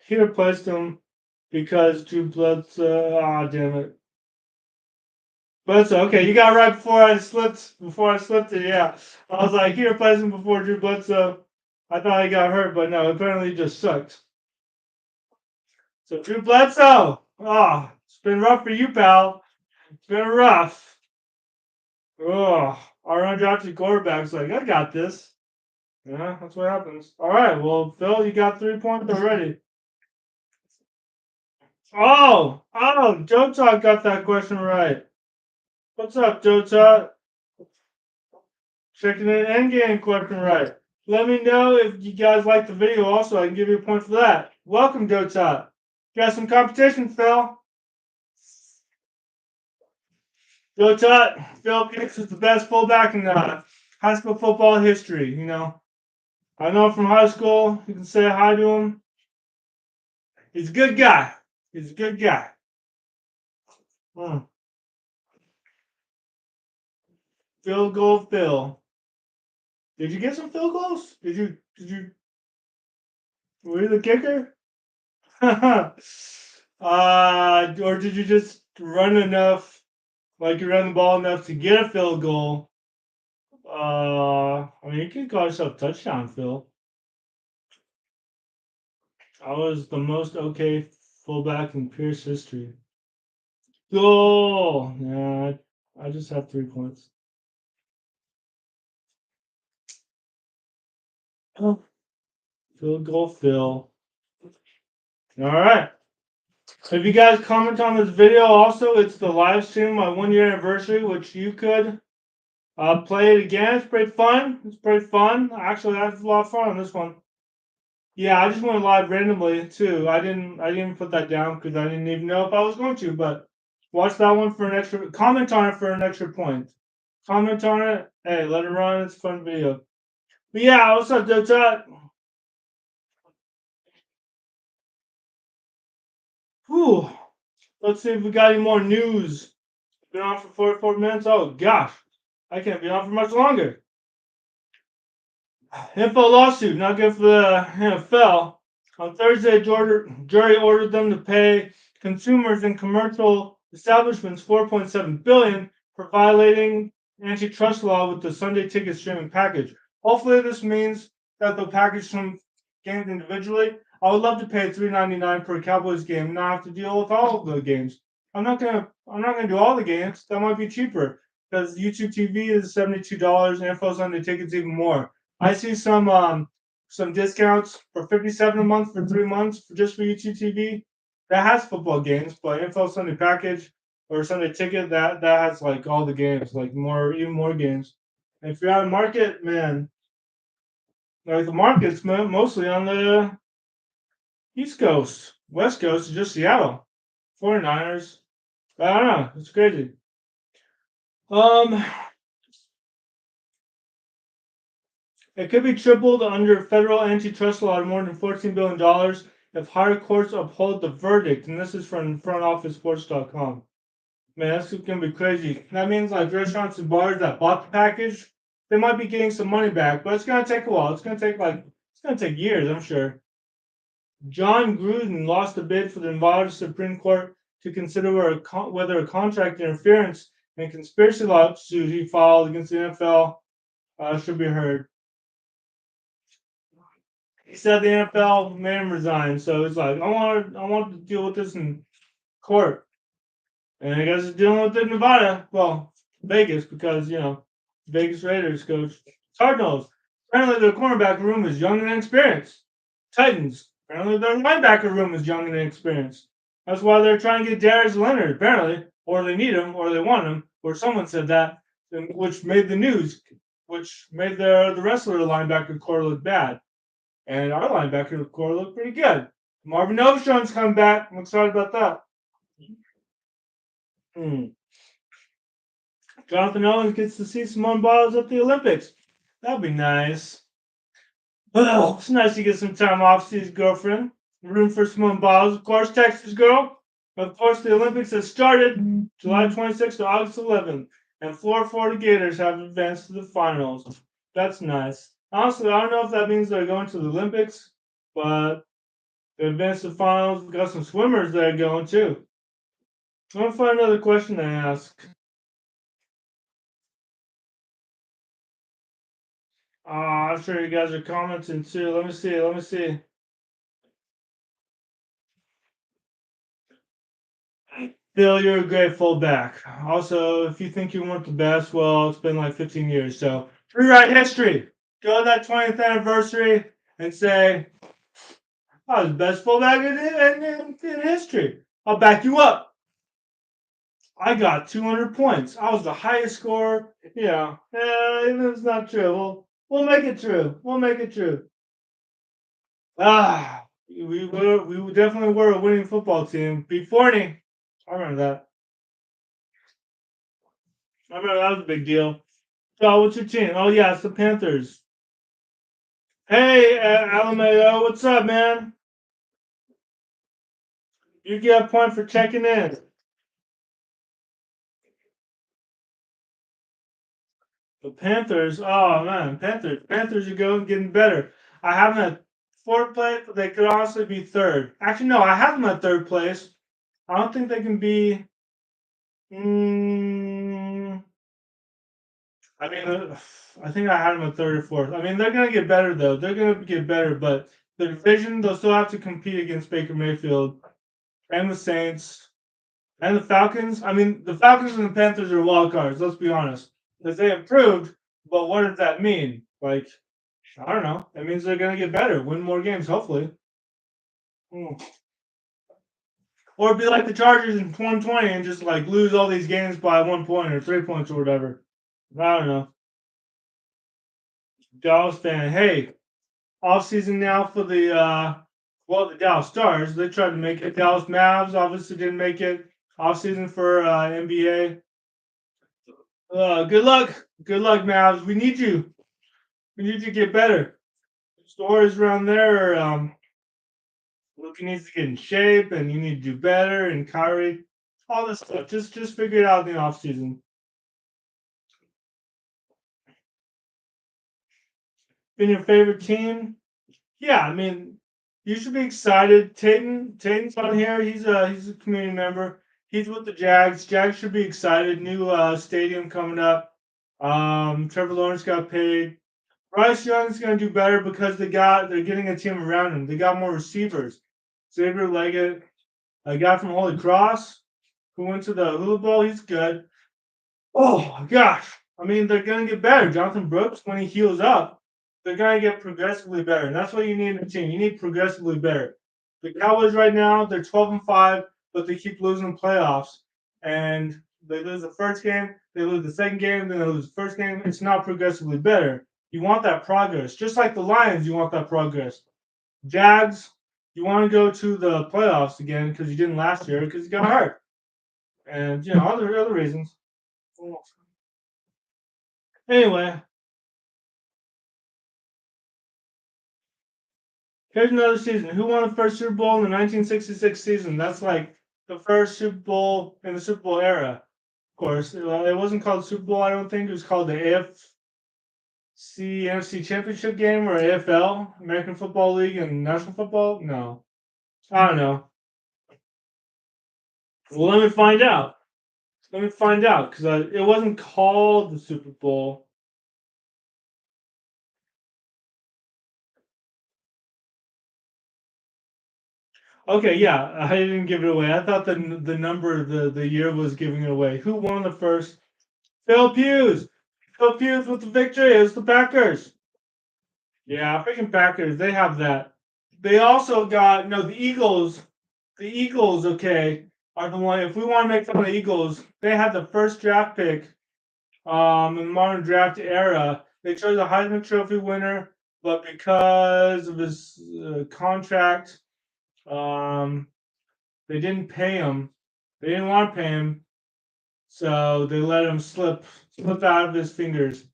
He replaced him because Drew Bledsoe. Ah, damn it. Bledsoe. Okay, you got it right before I slipped it. Yeah, I was like, he replaced him before Drew Bledsoe. I thought he got hurt, but no, apparently he just sucked. So Drew Bledsoe. Oh, it's been rough for you, pal. It's been rough. Oh, our undrafted quarterback's like, I got this. Yeah, that's what happens. All right, well, Phil, you got 3 points already. Oh, Joe Talk got that question right. What's up, Joe Talk? Checking an endgame question right. Let me know if you guys like the video also. I can give you a point for that. Welcome, Joe Talk. Got some competition, Phil. Joe Talk, Phil Peaks is the best fullback in high school football history, you know. I know from high school. You can say hi to him. He's a good guy. Field goal, Phil. Did you get some field goals? Were you the kicker? Or did you just run enough, like you ran the ball enough to get a field goal? I mean, you can call yourself touchdown, Phil. I was the most okay fullback in Pierce history. Goal! Yeah, I just have 3 points. Oh, field goal, Phil. All right. If you guys comment on this video, also, it's the live stream, my 1-year anniversary, which you could play it again. It's pretty fun. Actually, I had a lot of fun on this one. Yeah, I just went live randomly too. I didn't put that down because I didn't even know if I was going to. But watch that one for an extra. Comment on it for an extra point. Comment on it. Hey, let it run. It's a fun video. But yeah, what's up, Dota? Whew. Let's see if we got any more news. Been on for 44 minutes. Oh gosh, I can't be on for much longer. Info lawsuit, not good for the NFL. On Thursday, jury ordered them to pay consumers in commercial establishments $4.7 billion for violating antitrust law with the Sunday Ticket streaming package. Hopefully, this means that they'll package some games individually. I would love to pay $3.99 per Cowboys game and not have to deal with all of the games. I'm not gonna do all the games. That might be cheaper because YouTube TV is $72. NFL Sunday Ticket's even more. I see some discounts for $57 a month for 3 months just for YouTube TV. That has football games, but NFL Sunday package or Sunday ticket that has like all the games, like even more games. And if you're out of market, man, like the market's mostly on the East Coast. West Coast is just Seattle. 49ers. I don't know. It's crazy. It could be tripled under federal antitrust law to more than $14 billion if higher courts uphold the verdict. And this is from frontofficesports.com. Man, that's going to be crazy. That means like restaurants and bars that bought the package, they might be getting some money back, but it's going to take a while. It's going to take years, I'm sure. John Gruden lost a bid for the Nevada Supreme Court to consider whether a contract interference and conspiracy lawsuit he filed against the NFL should be heard. he said the NFL made him resign. So it's like, I want to deal with this in court. And I guess he's dealing with it in Nevada. Well, Vegas, because, Vegas Raiders coach. Cardinals. Apparently their cornerback room is young and inexperienced. Titans. Apparently their linebacker room is young and inexperienced. That's why they're trying to get Darius Leonard, apparently. Or they need him, or they want him, or someone said that, which made the news, which made the rest of the linebacker core look bad. And our linebacker core looked pretty good. Marvin Overshown's come back. I'm excited about that. Jonathan Owens gets to see Simone Biles at the Olympics. That'd be nice. Well, it's nice to get some time off, see his girlfriend. Room for Simone Biles, of course, Texas girl. Of course, the Olympics has started July 26th to August 11th, and Florida Gators have advanced to the finals. That's nice. Honestly, I don't know if that means they're going to the Olympics, but they advanced to the finals. We got some swimmers that are going too. I'm going to find another question to ask. I'm sure you guys are commenting too. Let me see. Bill, you're a great fullback. Also, if you think you weren't the best, well, it's been like 15 years. So rewrite history. Go to that 20th anniversary and say, I was the best fullback in history. I'll back you up. I got 200 points. I was the highest scorer. It's not true. We'll make it true. We definitely were a winning football team. Beat Forney. I remember that. I remember that was a big deal. So, what's your team? Oh, yeah, it's the Panthers. Hey, Alameo, what's up, man? You get a point for checking in. The Panthers, oh man, Panthers are getting better. I have them at fourth place, but they could honestly be third. Actually, no, I have them at third place. I don't think they can be. I mean, I think I had them at third or fourth. I mean, they're gonna get better though. They're gonna get better, but the division they'll still have to compete against Baker Mayfield and the Saints and the Falcons. I mean, the Falcons and the Panthers are wild cards. Let's be honest. If they improved, but what does that mean? Like, I don't know. That means they're gonna get better, win more games, hopefully. Or be like the Chargers in 2020 and just like lose all these games by 1 point or 3 points or whatever. I don't know. Dallas fan, hey, off season now for the the Dallas Stars. They tried to make it. Dallas Mavs obviously didn't make it. Off season for NBA. Good luck, Mavs. We need you. We need you to get better. Stories around there are Luka needs to get in shape, and you need to do better, and Kyrie, all this stuff. Just figure it out in the off season. Been your favorite team? Yeah, I mean, you should be excited. Tatum's on here. He's a community member. He's with the Jags. Jags should be excited. New stadium coming up. Trevor Lawrence got paid. Bryce Young's gonna do better because they're getting a team around him. They got more receivers. Xavier Leggett, a guy from Holy Cross who went to the Hula Bowl. He's good. Oh gosh, I mean they're gonna get better. Jonathan Brooks, when he heals up, they're gonna get progressively better, and that's what you need in a team. You need progressively better. The Cowboys right now they're 12-5, but they keep losing playoffs, and they lose the first game, they lose the second game, then they lose the first game. It's not progressively better. You want that progress, just like the Lions. You want that progress. Jags, you want to go to the playoffs again because you didn't last year because you got hurt, and other reasons. Anyway, here's another season. Who won the first Super Bowl in the 1966 season? That's like the first Super Bowl in the Super Bowl era. Of course, it wasn't called Super Bowl. I don't think it was called the NFC Championship game or AFL, American Football League, and National Football. No, I don't know. Well, let me find out. Because it wasn't called the Super Bowl. Okay, yeah, I didn't give it away. I thought the number of the year was giving it away. Who won the first? Phil Hughes. Phil Hughes with the victory. It was the Packers. Yeah, freaking Packers. They have that. They also got no the Eagles. The Eagles, okay, are the one. If we want to make fun of the Eagles, they had the first draft pick in the modern draft era. They chose a Heisman Trophy winner, but because of his contract, um, they didn't pay him. They didn't want to pay him, so they let him slip out of his fingers.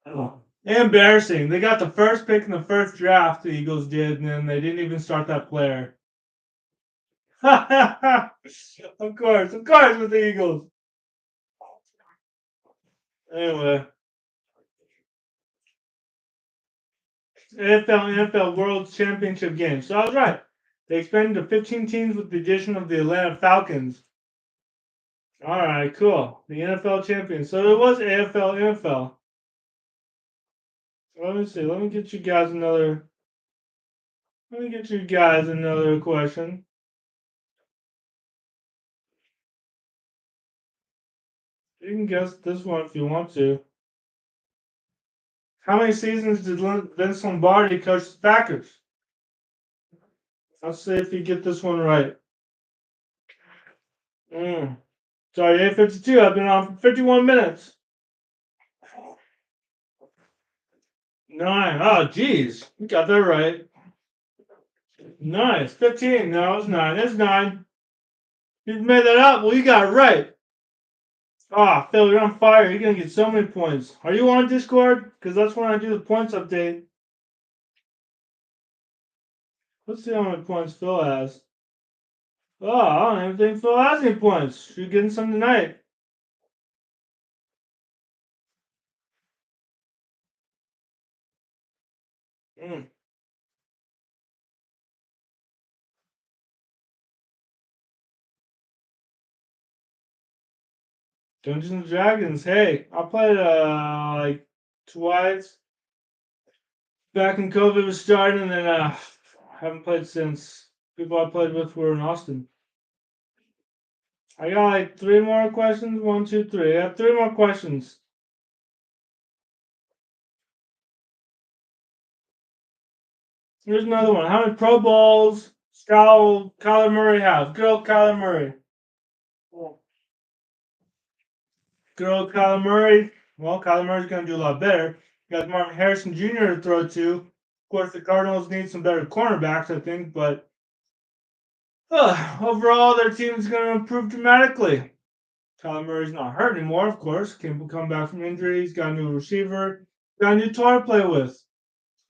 Oh. Embarrassing. They got the first pick in the first draft. The Eagles did, and then they didn't even start that player. Of course, with the Eagles. Anyway, NFL World Championship game. So I was right. They expanded to 15 teams with the addition of the Atlanta Falcons. All right, cool. The NFL champions. So it was AFL, NFL. Let me see. Let me get you guys another. Let me get you guys another question. You can guess this one if you want to. How many seasons did Vince Lombardi coach the Packers? Let's see if you get this one right. Sorry, 8:52. I've been on for 51 minutes. 9. Oh, geez. You got that right. Nice. 15. No, it's 9. It's 9. You made that up. Well, you got it right. Ah, Phil, you're on fire. You're going to get so many points. Are you on Discord? Because that's when I do the points update. Let's see how many points Phil has. Oh, I don't even think Phil has any points. You're getting some tonight. Mm. Dungeons and Dragons. Hey, I played like twice back when COVID was starting, and then haven't played since. People I played with were in Austin. I got like 3 more questions. 1, 2, 3. I have 3 more questions. Here's another one. How many Pro Bowls shall Kyler Murray have? Good old Kyler Murray. Good old Kyler Murray. Well, Kyler Murray's going to do a lot better. You got Marvin Harrison Jr. to throw to. Of course, the Cardinals need some better cornerbacks, I think, but overall, their team is going to improve dramatically. Kyler Murray's not hurt anymore, of course. Can come back from injury. He's got a new receiver. Got a new toy to play with.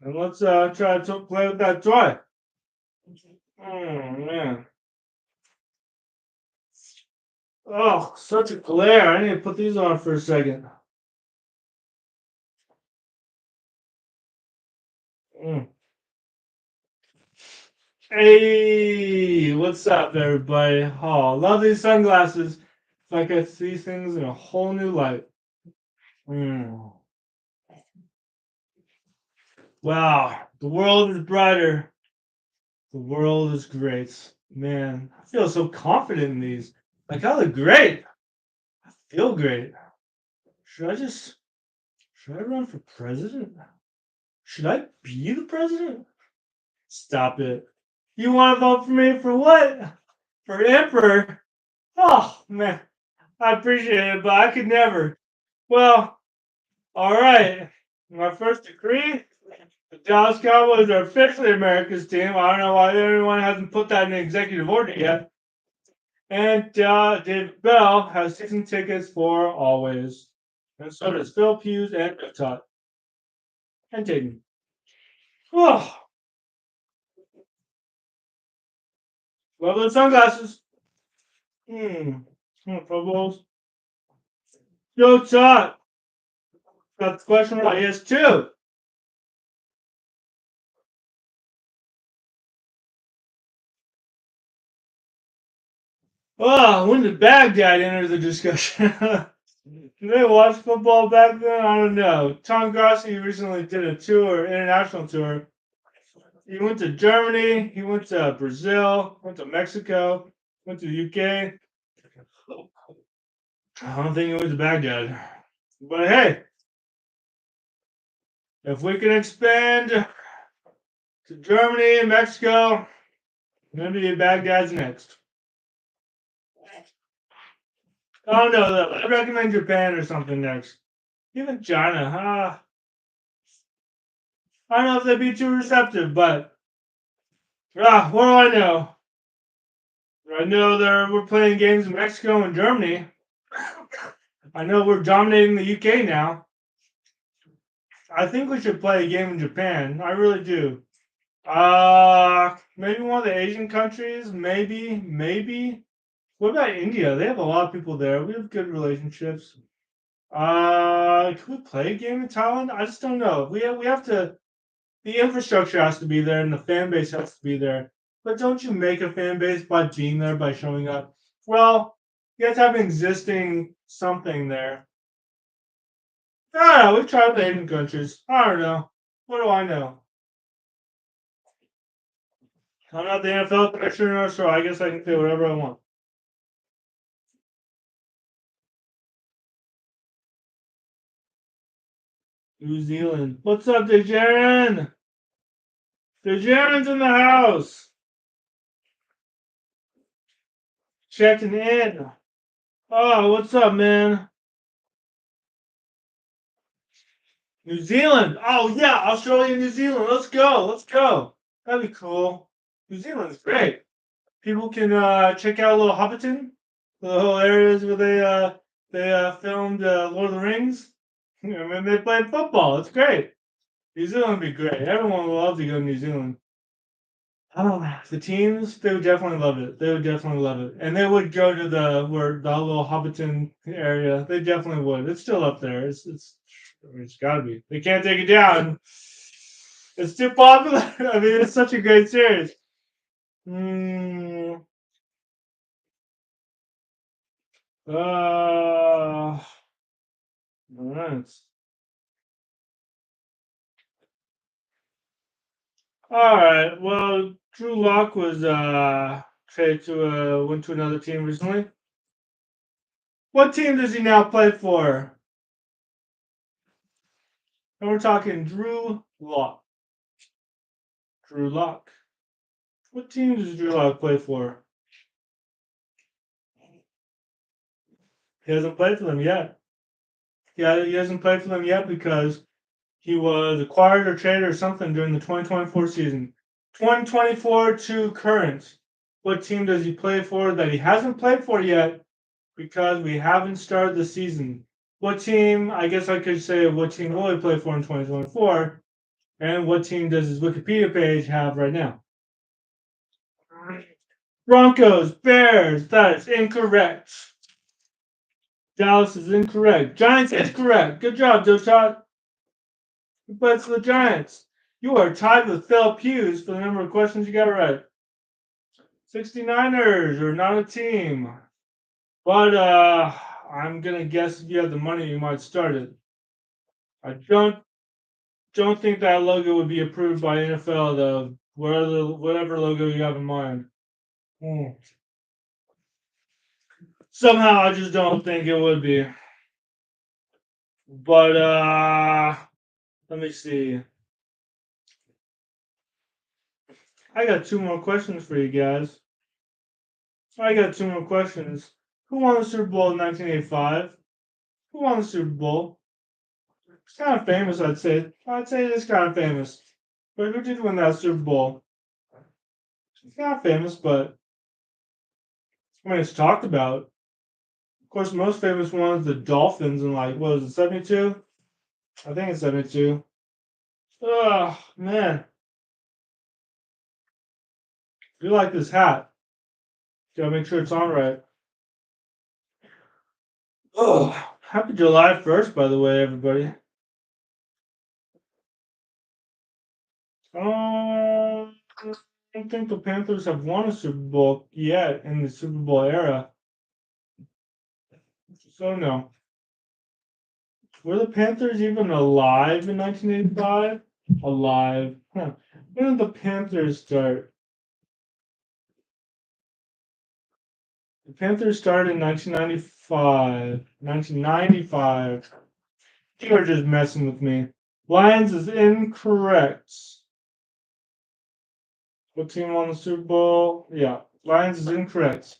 And let's try to play with that toy. Oh, man. Oh, such a glare. I need to put these on for a second. Mm. Hey, what's up, everybody? Oh, love these sunglasses. It's like I see things in a whole new light. Mm. Wow, the world is brighter. The world is great. Man, I feel so confident in these. Like, I look great. I feel great. Should I just, should I run for president? Should I be the president? Stop it. You want to vote for me for what? For emperor? Oh, man. I appreciate it, but I could never. Well, all right. My first decree: the Dallas Cowboys are officially America's team. I don't know why anyone hasn't put that in executive order yet. And David Bell has season tickets for always. And so does Phil Hughes and Todd. And Dayton. Oh, love those sunglasses. Pro Bowls. Yo, Todd. Got the question right. Yes, two. Oh, when did Baghdad enter the discussion? Did they watch football back then? I don't know. Tom Grossi recently did a tour, international tour. He went to Germany. He went to Brazil. Went to Mexico. Went to the UK. I don't think he went to Baghdad. But hey, if we can expand to Germany and Mexico, maybe Baghdad's next. I don't know though. I recommend Japan or something next. Even China, I don't know if they'd be too receptive, but what do I know? I know we're playing games in Mexico and Germany. I know we're dominating the UK now. I think we should play a game in Japan. I really do. Maybe one of the Asian countries. Maybe. What about India? They have a lot of people there. We have good relationships. Can we play a game in Thailand? I just don't know. We have to. The infrastructure has to be there, and the fan base has to be there. But don't you make a fan base by being there, by showing up? Well, you have to have an existing something there. I don't know. We've tried the Asian countries. I don't know. What do I know? I'm not the NFL commissioner, so I guess I can say whatever I want. New Zealand. What's up, DeJaren? DeJaren's in the house. Checking in. Oh, what's up, man? New Zealand. Oh, yeah, Australia, New Zealand. Let's go. That'd be cool. New Zealand's great. People can check out a little Hobbiton, the whole areas where they filmed Lord of the Rings. And they played football. It's great. New Zealand would be great. Everyone would love to go to New Zealand. Oh, the teams, they would definitely love it. They would definitely love it. And they would go to the little Hobbiton area. They definitely would. It's still up there. It's gotta be. They can't take it down. It's too popular. I mean, it's such a great series. Nice. All right. Well, Drew Lock was traded to went to another team recently. What team does he now play for? And we're talking Drew Lock. Drew Lock. What team does Drew Lock play for? He hasn't played for them yet. Yeah, he hasn't played for them yet because he was acquired or traded or something during the 2024 season. 2024 to current. What team does he play for that he hasn't played for yet because we haven't started the season? What team, I guess I could say, what team will he play for in 2024? And what team does his Wikipedia page have right now? Broncos, Bears, that is incorrect. Dallas is incorrect. Giants is correct. Good job, Joshot. Who plays for the Giants? You are tied with Phil Hughes for the number of questions you got right. 69ers are not a team. But I'm gonna guess if you have the money, you might start it. I don't think that logo would be approved by NFL though. Whatever logo you have in mind. Somehow I just don't think it would be. But let me see. I got two more questions for you guys. I got two more questions. Who won the Super Bowl in 1985? Who won the Super Bowl? It's kind of famous, I'd say. I'd say it's kind of famous. But who did win that Super Bowl? It's kind of famous, but I mean, it's talked about. Of course, the most famous one is the Dolphins in like, what was it, 72? I think it's 72. Oh, man. You like this hat. Gotta make sure it's on right. Oh, happy July 1st, by the way, everybody. I don't think the Panthers have won a Super Bowl yet in the Super Bowl era. So, no. Were the Panthers even alive in 1985? alive. Huh. When did the Panthers start? The Panthers started in 1995. 1995. You are just messing with me. Lions is incorrect. What team won the Super Bowl? Yeah, Lions is incorrect.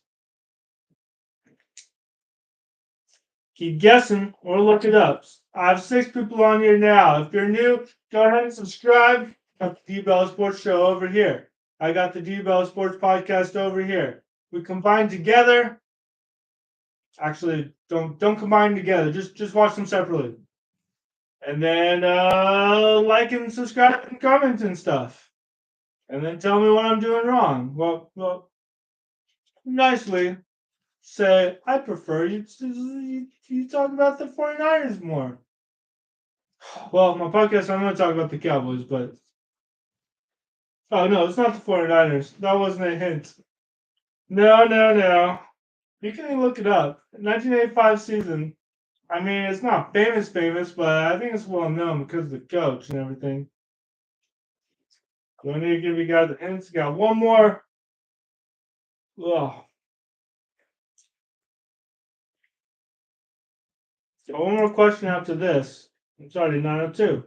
Keep guessing or look it up. I have 6 people on here now. If you're new, go ahead and subscribe. Got the D-Bell Sports Show over here. I got the D-Bell Sports Podcast over here. We combine together. Actually, don't combine together. Just watch them separately. And then like and subscribe and comment and stuff. And then tell me what I'm doing wrong. Well, nicely say, I prefer you talk about the 49ers more. Well, my podcast, I'm going to talk about the Cowboys, but. Oh, no, it's not the 49ers. That wasn't a hint. No. You can look it up. 1985 season. I mean, it's not famous, but I think it's well known because of the coach and everything. Do I need to give you guys the hints? Got one more. Ugh. So one more question after this. It's already 9:02.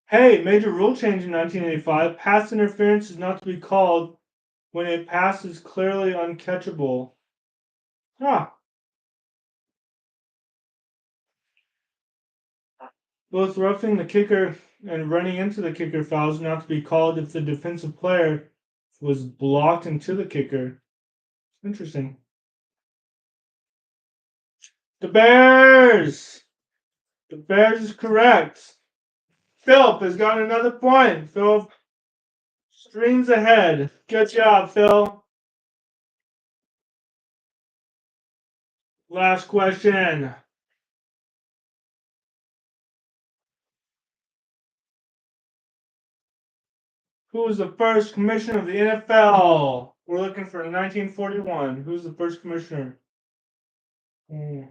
Hey, major rule change in 1985. Pass interference is not to be called when a pass is clearly uncatchable. Huh. Both roughing the kicker and running into the kicker fouls not to be called if the defensive player was blocked into the kicker. Interesting. The Bears! The Bears is correct. Philip has got another point. Philip streams ahead. Good job, Phil. Last question. Who was the first commissioner of the NFL? We're looking for 1941. Who's the first commissioner? Hmm.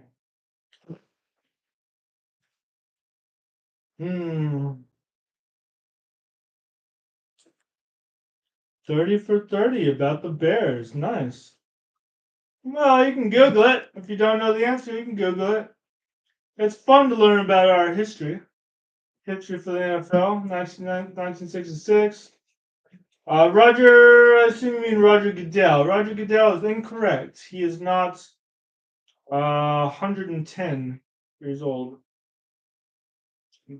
30 for 30 about the Bears. Nice. Well, you can Google it. If you don't know the answer, you can Google it. It's fun to learn about our history. History for the NFL, 1966. Roger, I assume you mean Roger Goodell. Roger Goodell is incorrect. He is not 110 years old.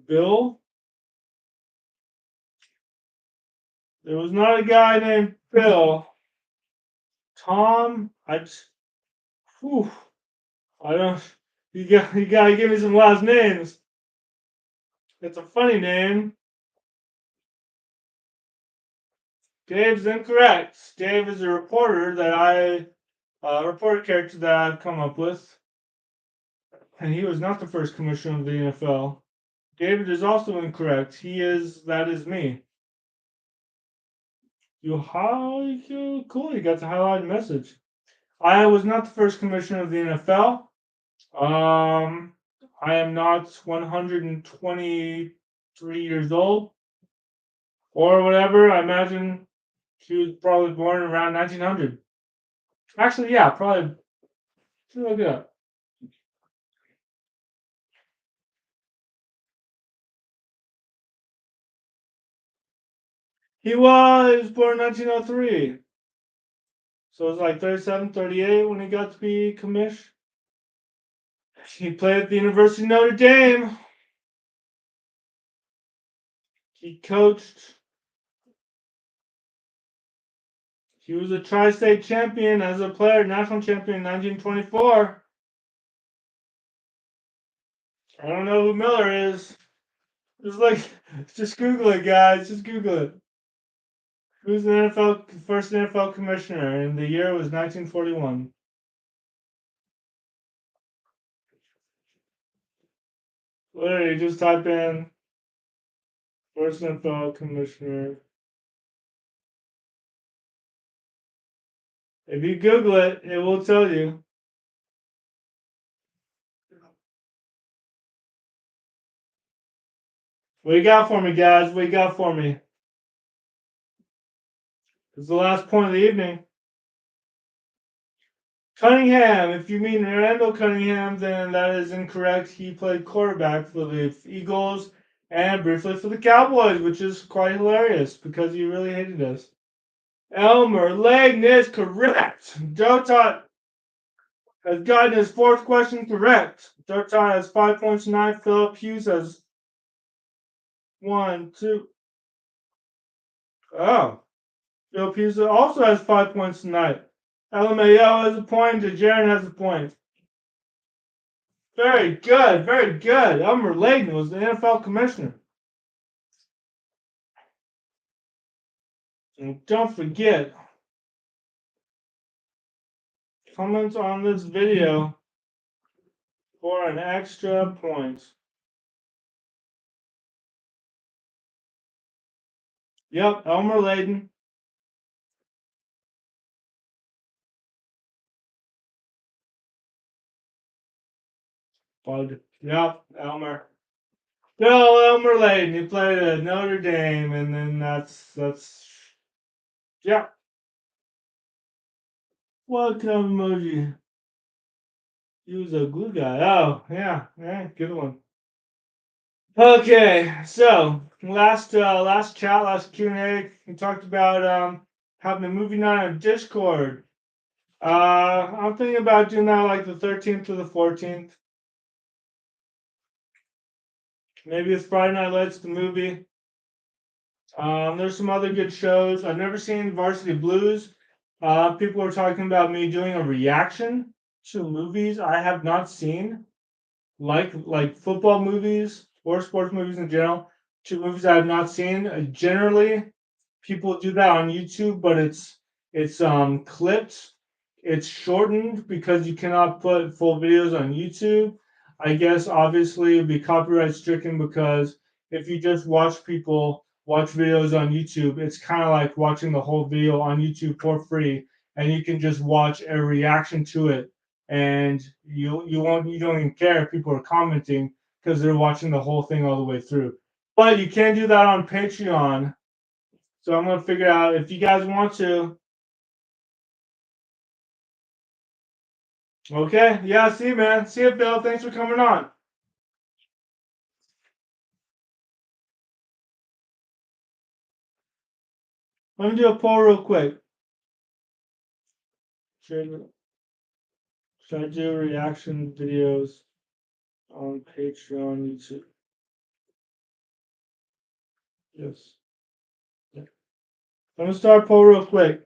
Bill? There was not a guy named Bill. Tom? Whew, I don't. You gotta give me some last names. It's a funny name. Dave's incorrect. Dave is a reporter reporter character that I've come up with. And he was not the first commissioner of the NFL. David is also incorrect. That is me. Cool, you got the highlighted message. I was not the first commissioner of the NFL. I am not 123 years old. Or whatever. I imagine she was probably born around 1900. Actually, yeah, probably. Should look it up. He was born in 1903. So it was like 37, 38 when he got to be commish. He played at the University of Notre Dame. He coached. He was a tri-state champion as a player, national champion in 1924. I don't know who Miller is. Just Google it, guys. Just Google it. Who's the first NFL commissioner? And the year was 1941. Literally, just type in First NFL commissioner. If you Google it, it will tell you. What you got for me, guys? What you got for me? It's the last point of the evening. Cunningham. If you mean Randall Cunningham, then that is incorrect. He played quarterback for the Eagles and briefly for the Cowboys, which is quite hilarious because he really hated us. Elmer Legn is correct. Jotot has gotten his fourth question correct. Jotot has 5 points tonight. Philip Hughes has 1, 2. Oh. Philip Hughes also has 5 points tonight. LMAO has a point. Jaron has a point. Very good. Very good. Elmer Legn was the NFL commissioner. And don't forget, comment on this video for an extra point. Yep, Elmer Legn. Bud. Yep, Elmer. No, Elmer Legn. He played at Notre Dame, and then that's yeah. What kind of emoji? He was a glue guy. Oh, yeah, good one. Okay, so last chat, last Q&A, we talked about having a movie night on Discord. I'm thinking about doing that like the 13th to the 14th. Maybe it's Friday Night Lights, the movie. There's some other good shows. I've never seen Varsity Blues. People are talking about me doing a reaction to movies I have not seen, like football movies or sports movies in general, to movies I have not seen. Generally, people do that on YouTube, but it's clipped. It's shortened because you cannot put full videos on YouTube. I guess obviously it'd be copyright stricken because if you just watch people watch videos on YouTube, it's kind of like watching the whole video on YouTube for free, and you can just watch a reaction to it, and you don't even care if people are commenting because they're watching the whole thing all the way through. But you can do that on Patreon. So I'm gonna figure out if you guys want to. Okay, yeah, see you, man. See you, Bill. Thanks for coming on. Let me do a poll real quick. Should I do reaction videos on Patreon, YouTube? Yes. Yeah. Let me start a poll real quick.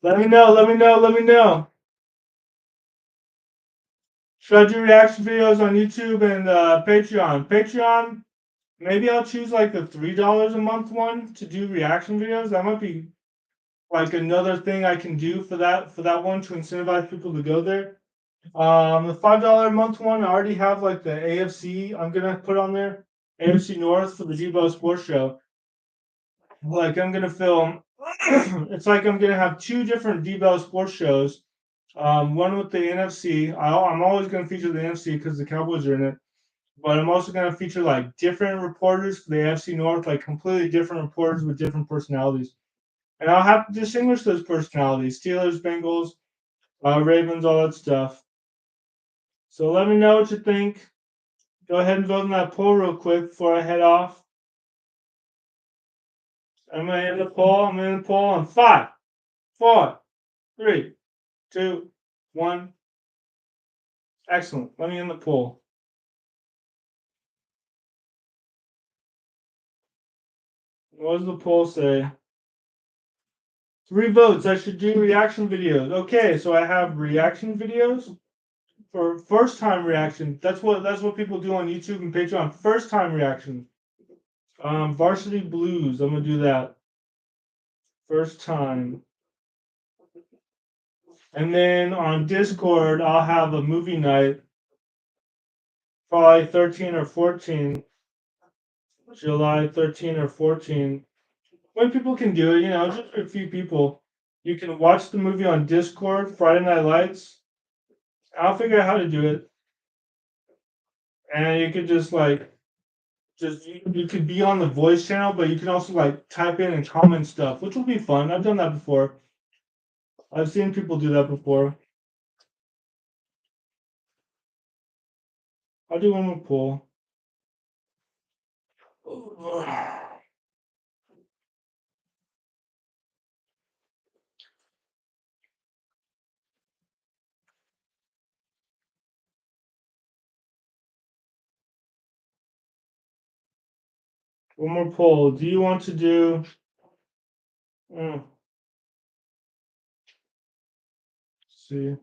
Let me know. Let me know. Let me know. Should I do reaction videos on YouTube and Patreon? Patreon, maybe I'll choose like the $3 a month one to do reaction videos. That might be like another thing I can do for that one to incentivize people to go there. The $5 a month one, I already have like the AFC. I'm gonna put on there AFC North for the Debo Sports Show. Like I'm gonna film. It's like I'm gonna have two different Debo Sports shows. One with the NFC. I'm always gonna feature the NFC because the Cowboys are in it. But I'm also gonna feature like different reporters for the AFC North, like completely different reporters with different personalities. And I'll have to distinguish those personalities: Steelers, Bengals, Ravens, all that stuff. So let me know what you think. Go ahead and vote in that poll real quick before I head off. I'm gonna end the poll. I'm gonna end the poll in 5, 4, 3, 2, 1. Excellent. Let me end the poll. What does the poll say? 3 votes. I should do reaction videos. Okay, so I have reaction videos for first time reaction. That's what people do on YouTube and Patreon. First time reaction. Varsity Blues. I'm gonna do that. First time. And then on Discord, I'll have a movie night, probably 13 or 14, July 13 or 14. When people can do it, just a few people. You can watch the movie on Discord, Friday Night Lights. I'll figure out how to do it. And you could just you could be on the voice channel, but you can also type in and comment stuff, which will be fun. I've done that before. I've seen people do that before. I'll do one more poll. One more poll. Do you want to do? Let's see.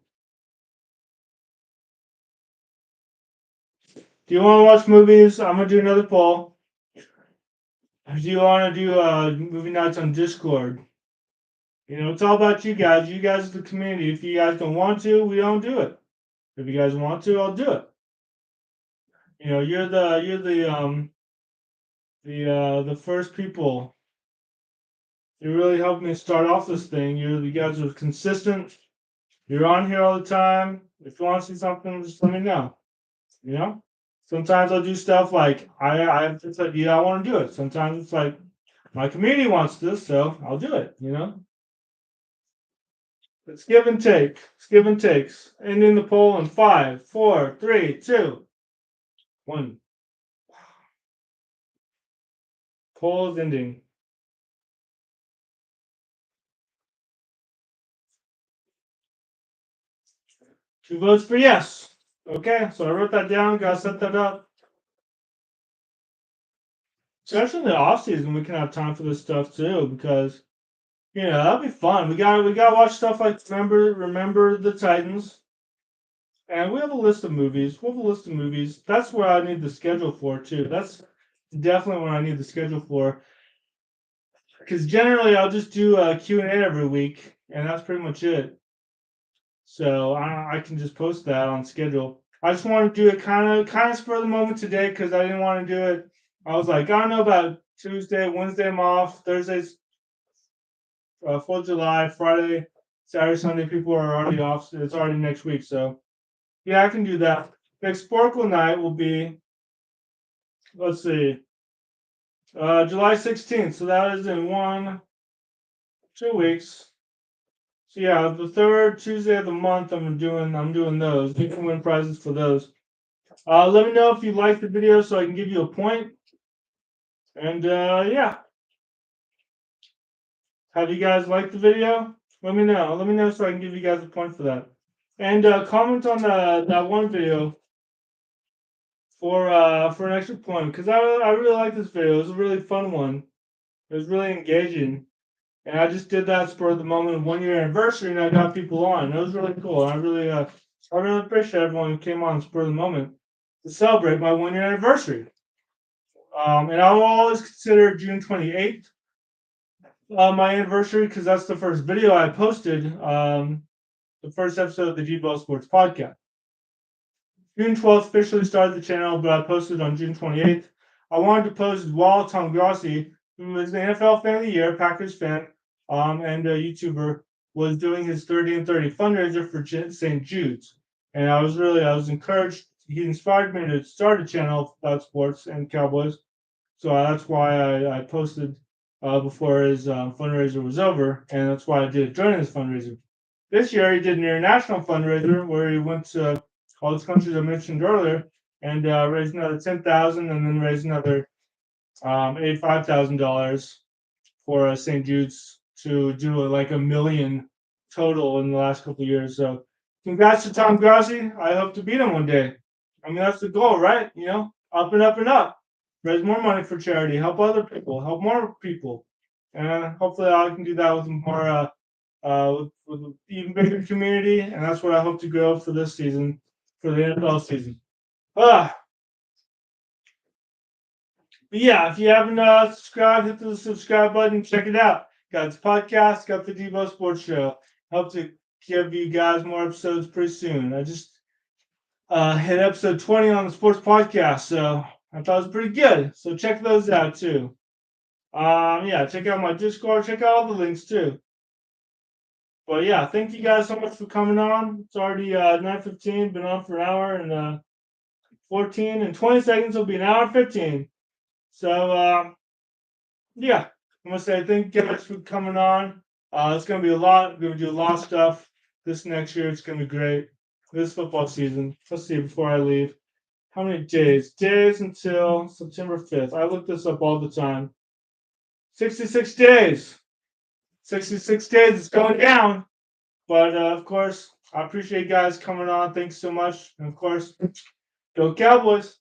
Do you want to watch movies? I'm gonna do another poll. Do you want to do movie nights on Discord? It's all about you guys. You guys are the community. If you guys don't want to, we don't do it. If you guys want to, I'll do it. You're the first people. You really helped me start off this thing. You guys are consistent. You're on here all the time. If you want to see something, just let me know. Sometimes I'll do stuff like I have this idea, I want to do it. Sometimes it's like my community wants this, so I'll do it. It's give and take. It's give and takes. Ending the poll in 5, 4, 3, 2, 1. Poll is ending. 2 votes for yes. Okay, so I wrote that down. Gotta set that up. Especially in the off season, we can have time for this stuff too, because that'll be fun. We gotta watch stuff like Remember the Titans, and we have a list of movies. That's where I need the schedule for too. That's definitely what I need the schedule for. Because generally I'll just do a Q&A every week, and that's pretty much it. So I can just post that on schedule. I just want to do it kind of spur of the moment today because I didn't want to do it. I was like, I don't know about Tuesday, Wednesday I'm off, Thursday's 4th of July, Friday, Saturday, Sunday, people are already off. So it's already next week. So yeah, I can do that. Next Sporkle night will be, let's see, July 16th. So that is in 2 weeks. So yeah, the third Tuesday of the month, I'm doing those. You can win prizes for those. Let me know if you like the video so I can give you a point. And yeah, have you guys liked the video? Let me know. Let me know so I can give you guys a point for that. And comment on that one video for an extra point because I really like this video. It was a really fun one. It was really engaging. And I just did that spur of the moment, 1 year anniversary, and I got people on. It was really cool. I really appreciate everyone who came on spur of the moment to celebrate my 1 year anniversary. And I will always consider June 28th my anniversary because that's the first video I posted. The first episode of the G-Ball Sports Podcast. June 12th officially started the channel, but I posted on June 28th. I wanted to post while Tom Grossi, who is the NFL Fan of the Year, Packers fan, and a YouTuber, was doing his 30 and 30 fundraiser for St. Jude's. And I was encouraged. He inspired me to start a channel about sports and Cowboys. So that's why I posted before his fundraiser was over. And that's why I did it during his fundraiser. This year, he did an international fundraiser where he went to all those countries I mentioned earlier and raised another $10,000 and then raised another $85,000 for St. Jude's to do like $1 million total in the last couple of years. So congrats to Tom Grossi. I hope to beat him one day. I mean, that's the goal, right? Up and up and up. Raise more money for charity. Help other people. Help more people. And hopefully I can do that with more with an even bigger community, and that's what I hope to grow for this season, for the NFL season. But yeah, if you haven't subscribed, hit the subscribe button, check it out. Got this podcast, got the Debo Sports Show. Help to give you guys more episodes pretty soon. I just hit episode 20 on the sports podcast, so I thought it was pretty good. So check those out too. Yeah, check out my Discord. Check out all the links too. But yeah, thank you guys so much for coming on. It's already 9:15. Been on for an hour and 14 and 20 seconds will be an hour and 15. So yeah, I must say thank you guys for coming on. It's gonna be a lot. We're gonna do a lot of stuff this next year. It's gonna be great. This football season. Let's see before I leave. How many days? Days until September 5th. I look this up all the time. 66 days. 66 days. It's going down. But of course, I appreciate you guys coming on. Thanks so much. And of course, go Cowboys.